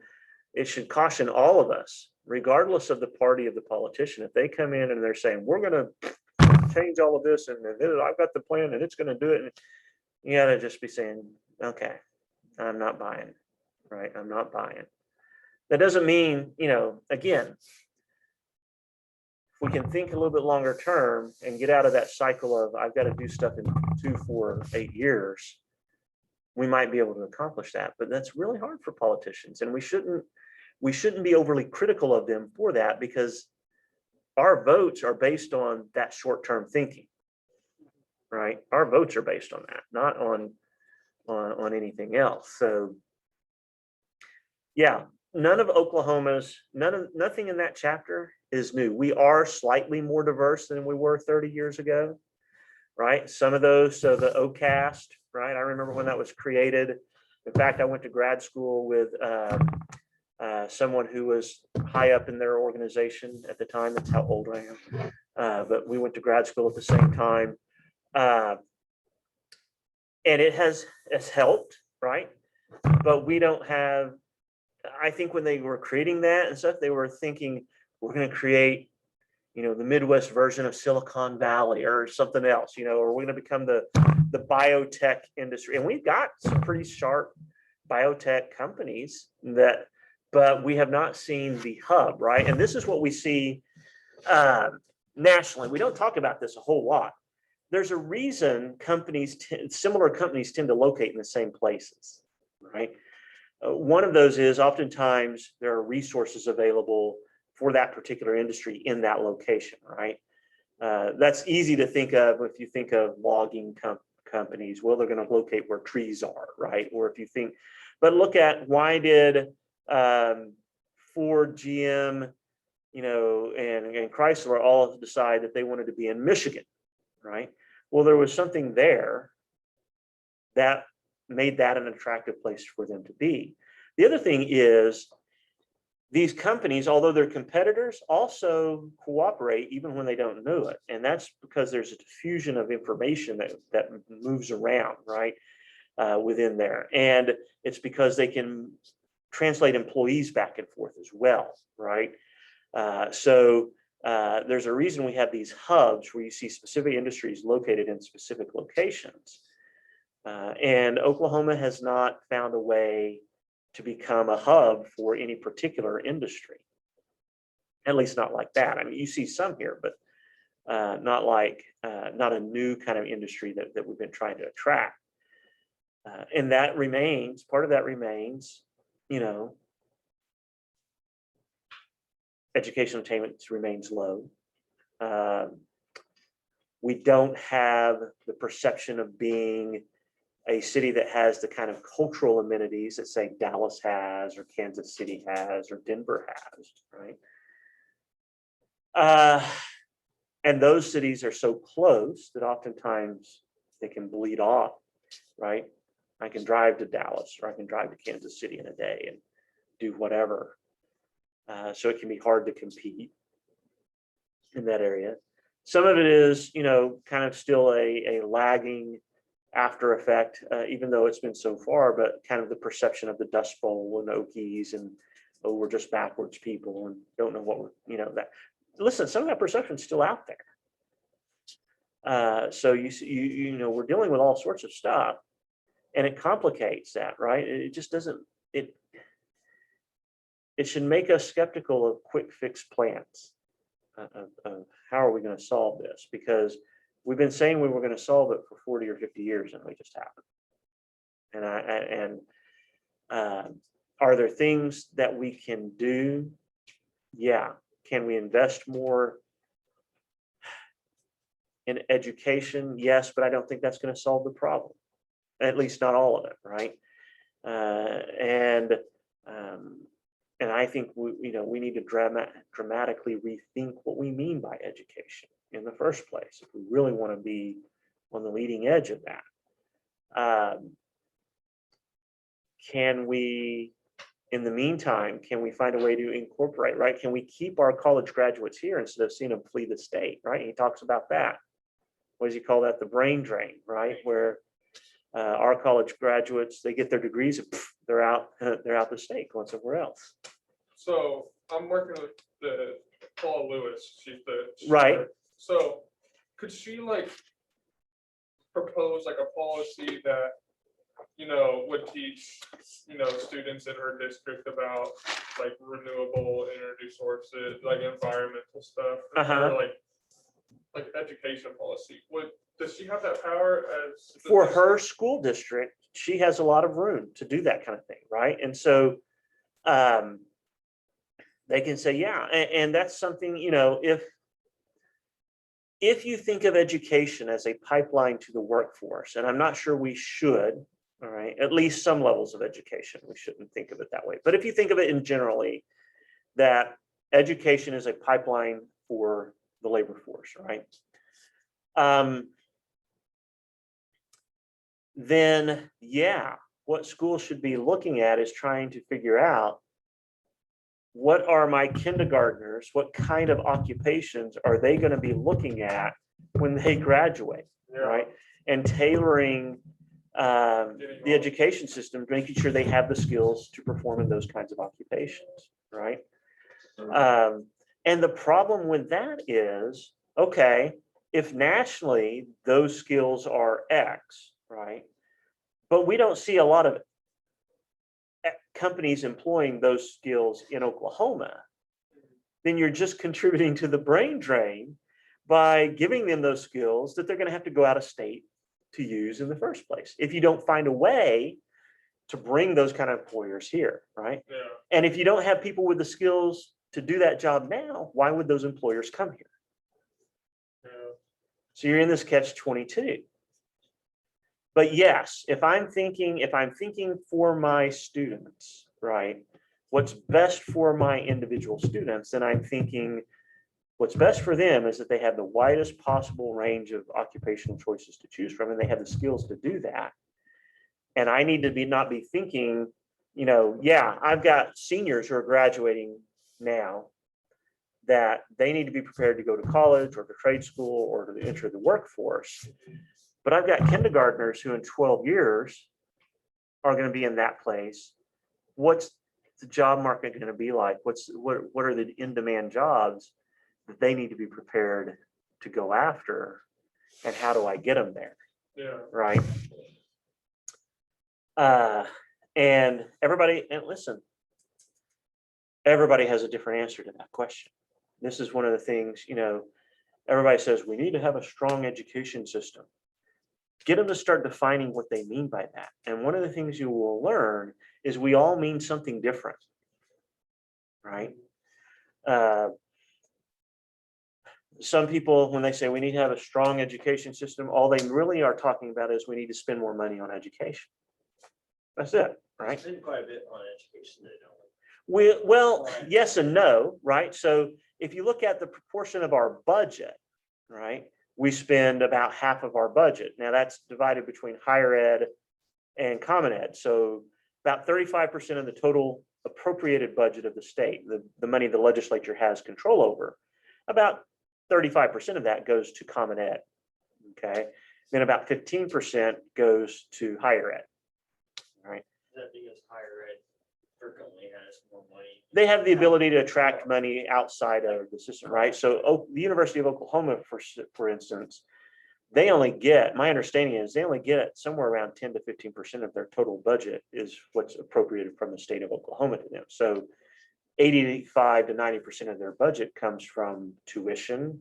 it should caution all of us, regardless of the party of the politician, if they come in and they're saying, we're going to change all of this, and I've got the plan and it's going to do it. And you got to just be saying, okay, I'm not buying, right? I'm not buying. That doesn't mean, again, if we can think a little bit longer term and get out of that cycle of I've got to do stuff in 2, 4, 8 years, we might be able to accomplish that. But that's really hard for politicians, and we shouldn't be overly critical of them for that, because our votes are based on that short-term thinking, right? Our votes are based on that, not on anything else. So yeah, nothing in that chapter is new. We are slightly more diverse than we were 30 years ago. right? Some of those, so the OCAST, right? I remember when that was created. In fact, I went to grad school with someone who was high up in their organization at the time. That's how old I am. But we went to grad school at the same time. And it's helped, right? But we don't have, I think when they were creating that and stuff, they were thinking, we're going to create, the Midwest version of Silicon Valley or something else, or we're going to become the biotech industry. And we've got some pretty sharp biotech companies but we have not seen the hub, right? And this is what we see nationally. We don't talk about this a whole lot. There's a reason similar companies tend to locate in the same places, right? One of those is oftentimes there are resources available for that particular industry in that location, right? That's easy to think of if you think of logging companies. Well, they're going to locate where trees are, right? Or if you think, but look at why did Ford, GM, and Chrysler all decide that they wanted to be in Michigan, right? Well, there was something there that made that an attractive place for them to be. The other thing is these companies, although they're competitors, also cooperate even when they don't know it. And that's because there's a diffusion of information that moves around, right, within there. And it's because they can translate employees back and forth as well, right? So there's a reason we have these hubs where you see specific industries located in specific locations. And Oklahoma has not found a way to become a hub for any particular industry, at least not like that. I mean, you see some here, but not a new kind of industry that we've been trying to attract. And that remains, part of that remains, education attainment remains low. We don't have the perception of being a city that has the kind of cultural amenities that say Dallas has or Kansas City has or Denver has, right? And those cities are so close that oftentimes they can bleed off, right? I can drive to Dallas or I can drive to Kansas City in a day and do whatever. So it can be hard to compete in that area. Some of it is, kind of still a lagging after effect, even though it's been so far, but kind of the perception of the Dust Bowl and Okies and, oh, we're just backwards people and don't know what we're, that. Listen, some of that perception is still out there. So we're dealing with all sorts of stuff and it complicates that, right? It just doesn't, it should make us skeptical of quick fix plans of how are we going to solve this, because we've been saying we were going to solve it for 40 or 50 years and we just haven't. Are there things that we can do? Yeah. Can we invest more in education? Yes, but I don't think that's going to solve the problem. At least not all of it, right? And I think we need to dramatically rethink what we mean by education in the first place if we really want to be on the leading edge of that. Can we, in the meantime, can we find a way to incorporate, right? Can we keep our college graduates here instead of seeing them flee the state, right? He talks about that. What does he call that? The brain drain, right? Where our college graduates, they get their degrees and they're out the state going somewhere else. So I'm working with the Paula Lewis. She's right. So could she propose a policy that would teach students in her district about renewable energy sources, environmental stuff, or education policy? Does she have that power as for her school district? She has a lot of room to do that kind of thing, right? And so they can say, yeah, and that's something, if you think of education as a pipeline to the workforce, and I'm not sure we should, all right, at least some levels of education, we shouldn't think of it that way. But if you think of it in generally, that education is a pipeline for the labor force, right? then yeah, what schools should be looking at is trying to figure out, what are my kindergartners, what kind of occupations are they going to be looking at when they graduate, Yeah. right? And tailoring the education system, making sure they have the skills to perform in those kinds of occupations, right? And the problem with that is, okay, if nationally those skills are X, right? But we don't see a lot of companies employing those skills in Oklahoma, then you're just contributing to the brain drain by giving them those skills that they're going to have to go out of state to use in the first place, if you don't find a way to bring those kind of employers here, right? Yeah. And if you don't have people with the skills to do that job now, why would those employers come here? Yeah. So you're in this catch-22. But yes, if I'm thinking for my students, right, what's best for my individual students, then I'm thinking what's best for them is that they have the widest possible range of occupational choices to choose from, and they have the skills to do that. And I need to not be thinking, yeah, I've got seniors who are graduating now that they need to be prepared to go to college or to trade school or to enter the workforce. But I've got kindergartners who in 12 years are going to be in that place. What's the job market going to be like? What are the in-demand jobs that they need to be prepared to go after? And how do I get them there? Yeah. Right. And listen, everybody has a different answer to that question. This is one of the things, everybody says we need to have a strong education system. Get them to start defining what they mean by that. And one of the things you will learn is we all mean something different, right? Some people, when they say we need to have a strong education system, all they really are talking about is we need to spend more money on education. That's it, right? Spend quite a bit on education, they don't. Well, yes and no, right? So if you look at the proportion of our budget, right, we spend about half of our budget. Now that's divided between higher ed and common ed. So about 35% of the total appropriated budget of the state, the money the legislature has control over, about 35% of that goes to common ed. Okay. Then about 15% goes to higher ed. All right. Is that because higher ed frequently has more money? They have the ability to attract money outside of the system, right? So the University of Oklahoma, for instance, they only get, my understanding is they only get somewhere around 10 to 15% of their total budget is what's appropriated from the state of Oklahoma to them. So 85 to 90% of their budget comes from tuition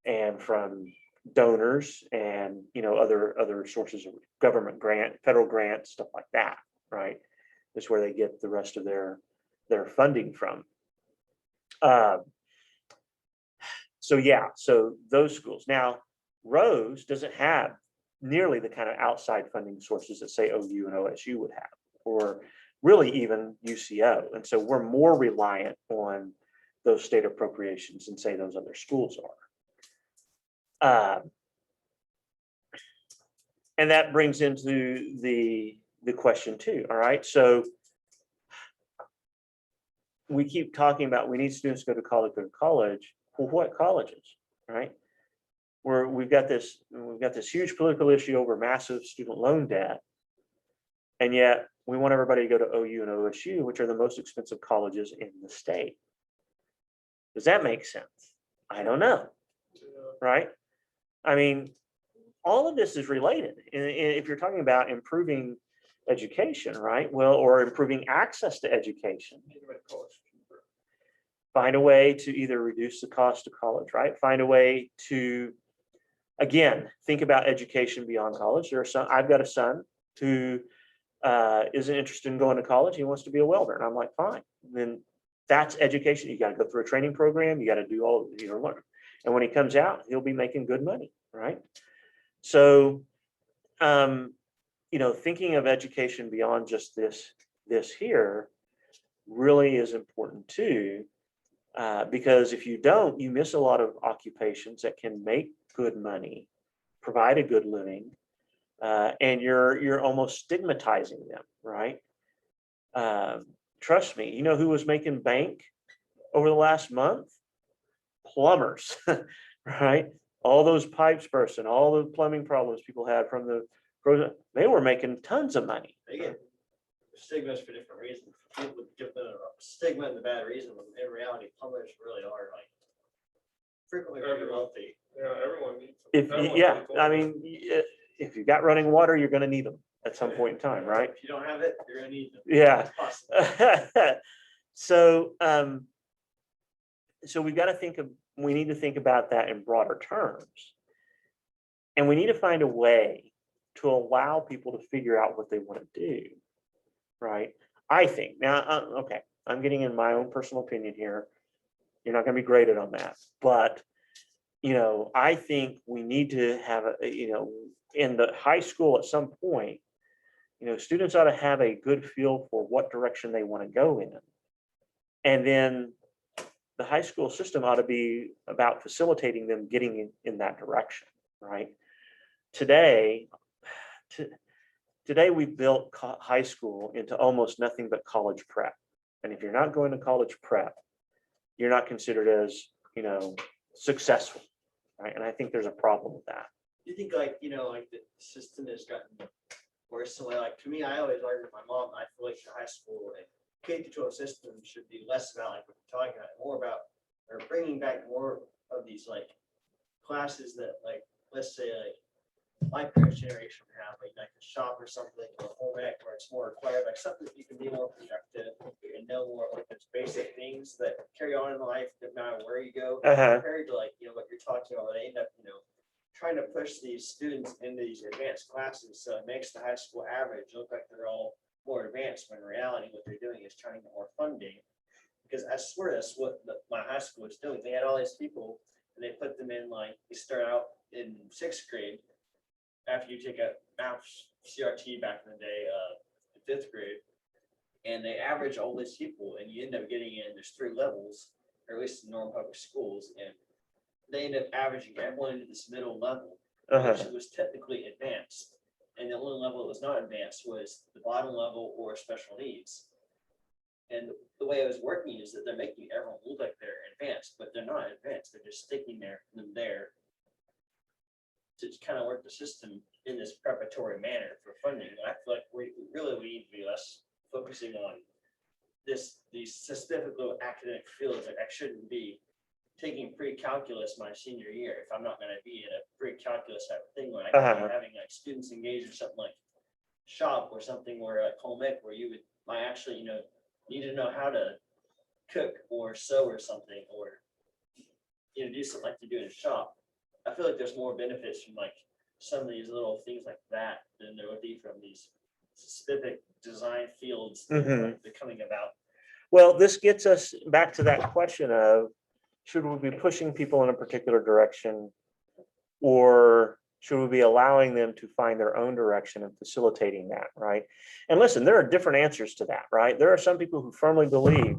and from donors and other sources of government grant, federal grants, stuff like that, right? Is where they get the rest of their funding from. So those schools. Now, Rose doesn't have nearly the kind of outside funding sources that say OU and OSU would have, or really even UCO. And so we're more reliant on those state appropriations than say those other schools are. And that brings into the question too. All right. So we keep talking about we need students to go to college. Well, what colleges, right? We've got this huge political issue over massive student loan debt. And yet we want everybody to go to OU and OSU, which are the most expensive colleges in the state. Does that make sense? I don't know. Right? I mean, all of this is related. And if you're talking about improving education, right? Well, or improving access to education. Find a way to either reduce the cost of college, right? Find a way to, again, think about education beyond college. I've got a son who isn't interested in going to college. He wants to be a welder. And I'm like, fine. Then that's education. You got to go through a training program. You got to do all, learn. And when he comes out, he'll be making good money, right? So, thinking of education beyond just this here really is important too, because if you don't, you miss a lot of occupations that can make good money, provide a good living, And you're almost stigmatizing them, right? Trust me, you know who was making bank over the last month? Plumbers, right? All those pipes bursting, all the plumbing problems people had from the, they were making tons of money. They get stigmas for different reasons. People give them a stigma and the bad reason, when in reality, plumbers really are like frequently pretty wealthy. Yeah, everyone needs. If, everyone yeah, needs I one. mean, if you got running water, you're gonna need them at some point in time, right? If you don't have it, you're gonna need them. Yeah. It's possible. So, so we've got to we need to think about that in broader terms. And we need to find a way to allow people to figure out what they want to do, right? I think, now, okay, I'm getting in my own personal opinion here. You're not going to be graded on that, but, you know, I think we need to have, you know, in the high school at some point, you know, students ought to have a good feel for what direction they want to go in. And then the high school system ought to be about facilitating them getting in that direction, right? Today we've built high school into almost nothing but college prep. And if you're not going to college prep, you're not considered as, you know, successful, right? And I think there's a problem with that. You think like, you know, like the system has gotten worse. So like, to me, I always argue with my mom, I feel like the high school and K-12 system should be less about like what you're talking about, more about, or bringing back more of these like classes that like, let's say like my parents' generation would have like a shop or something, or home ec where it's more required, like something that you can be more productive and know more like those basic things that carry on in life, no matter where you go. Compared to like, you know, what you're talking about, they end up, you know, trying to push these students into these advanced classes. So it makes the high school average look like they're all more advanced, when in reality, what they're doing is trying to get more funding. Because I swear that's what my high school was doing. They had all these people and they put them in like, they start out in 6th grade. After you take a math CRT back in the day, 5th grade, and they average all these people, and you end up getting in, there's 3 levels, or at least in normal public schools, and they end up averaging everyone into this middle level, which was technically advanced. And the only level that was not advanced was the bottom level or special needs. And the way it was working is that they're making everyone look like they're advanced, but they're not advanced. They're just sticking them there to kind of work the system in this preparatory manner for funding. And I feel like we need to be less focusing on these specific little academic fields. Like I shouldn't be taking pre-calculus my senior year if I'm not going to be in a pre-calculus type of thing, when I could be having like students engaged in something like shop or something where like home ec, where you might actually, you know, need to know how to cook or sew or something, or, you know, do something like you do in a shop. I feel like there's more benefits from like some of these little things like that than there would be from these specific design fields that are coming about. Well, this gets us back to that question of, should we be pushing people in a particular direction, or should we be allowing them to find their own direction and facilitating that, right? And listen, there are different answers to that, right? There are some people who firmly believe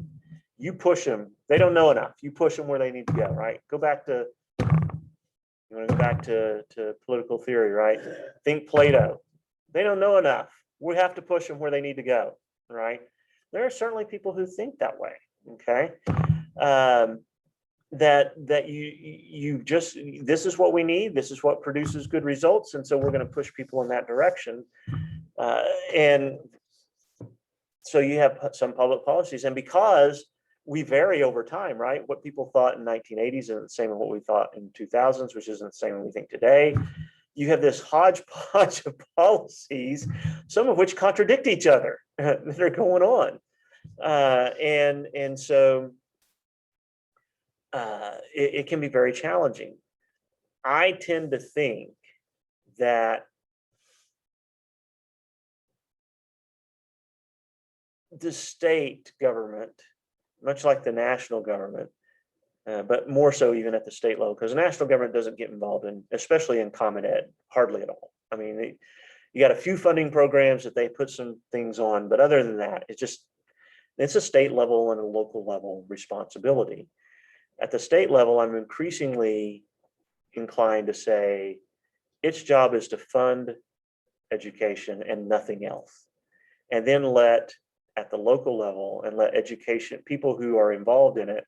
you push them, they don't know enough. You push them where they need to go, right? You want to go back to political theory, right? Think Plato. They don't know enough. We have to push them where they need to go, right? There are certainly people who think that way, okay? That you just, this is what we need, this is what produces good results, and so we're going to push people in that direction. And so you have some public policies, and because we vary over time, right? What people thought in 1980s isn't the same as what we thought in 2000s, which isn't the same as we think today. You have this hodgepodge of policies, some of which contradict each other that are going on. And so it can be very challenging. I tend to think that the state government, much like the national government, but more so even at the state level, because the national government doesn't get involved in, especially in Common Ed, hardly at all. I mean, you got a few funding programs that they put some things on, but other than that, it's a state level and a local level responsibility. At the state level, I'm increasingly inclined to say its job is to fund education and nothing else. And then at the local level, and let education, people who are involved in it,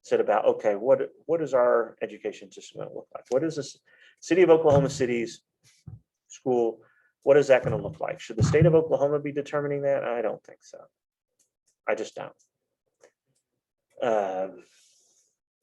said about, okay, what is our education system going to look like? What is this city of Oklahoma City's school? What is that going to look like? Should the state of Oklahoma be determining that? I don't think so. I just don't.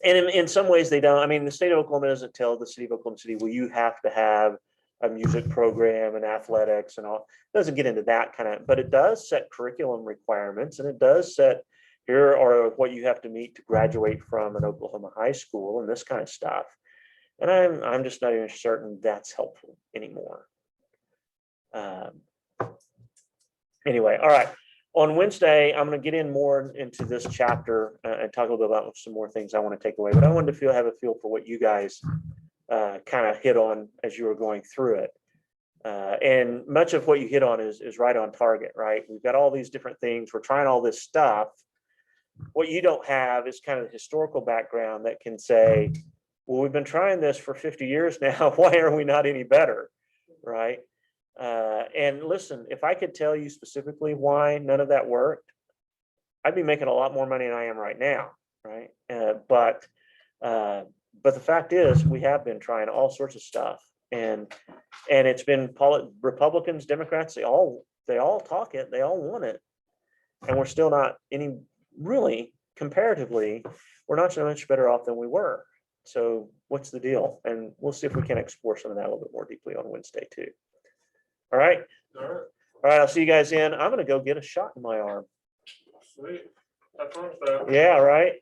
And in some ways they don't. I mean, the state of Oklahoma doesn't tell the city of Oklahoma City, well, you have to have a music program and athletics and all. It doesn't get into that kind of, but it does set curriculum requirements, and it does set, here are what you have to meet to graduate from an Oklahoma high school and this kind of stuff. And I'm just not even certain that's helpful anymore. Anyway, all right. On Wednesday, I'm going to get in more into this chapter and talk a little bit about some more things I want to take away. But I wanted to have a feel for what you guys kind of hit on as you were going through it. And much of what you hit on is right on target, right? We've got all these different things. We're trying all this stuff. What you don't have is kind of the historical background that can say, well, we've been trying this for 50 years now. Why are we not any better, right? And listen, if I could tell you specifically why none of that worked, I'd be making a lot more money than I am right now, right? But the fact is, we have been trying all sorts of stuff, and it's been Republicans, Democrats, they all talk it, they all want it, and we're still not any really comparatively. We're not so much better off than we were. So what's the deal? And we'll see if we can explore some of that a little bit more deeply on Wednesday too. All right. All right. All right. I'll see you guys in. I'm going to go get a shot in my arm. Sweet. Have fun with that. Yeah. Right.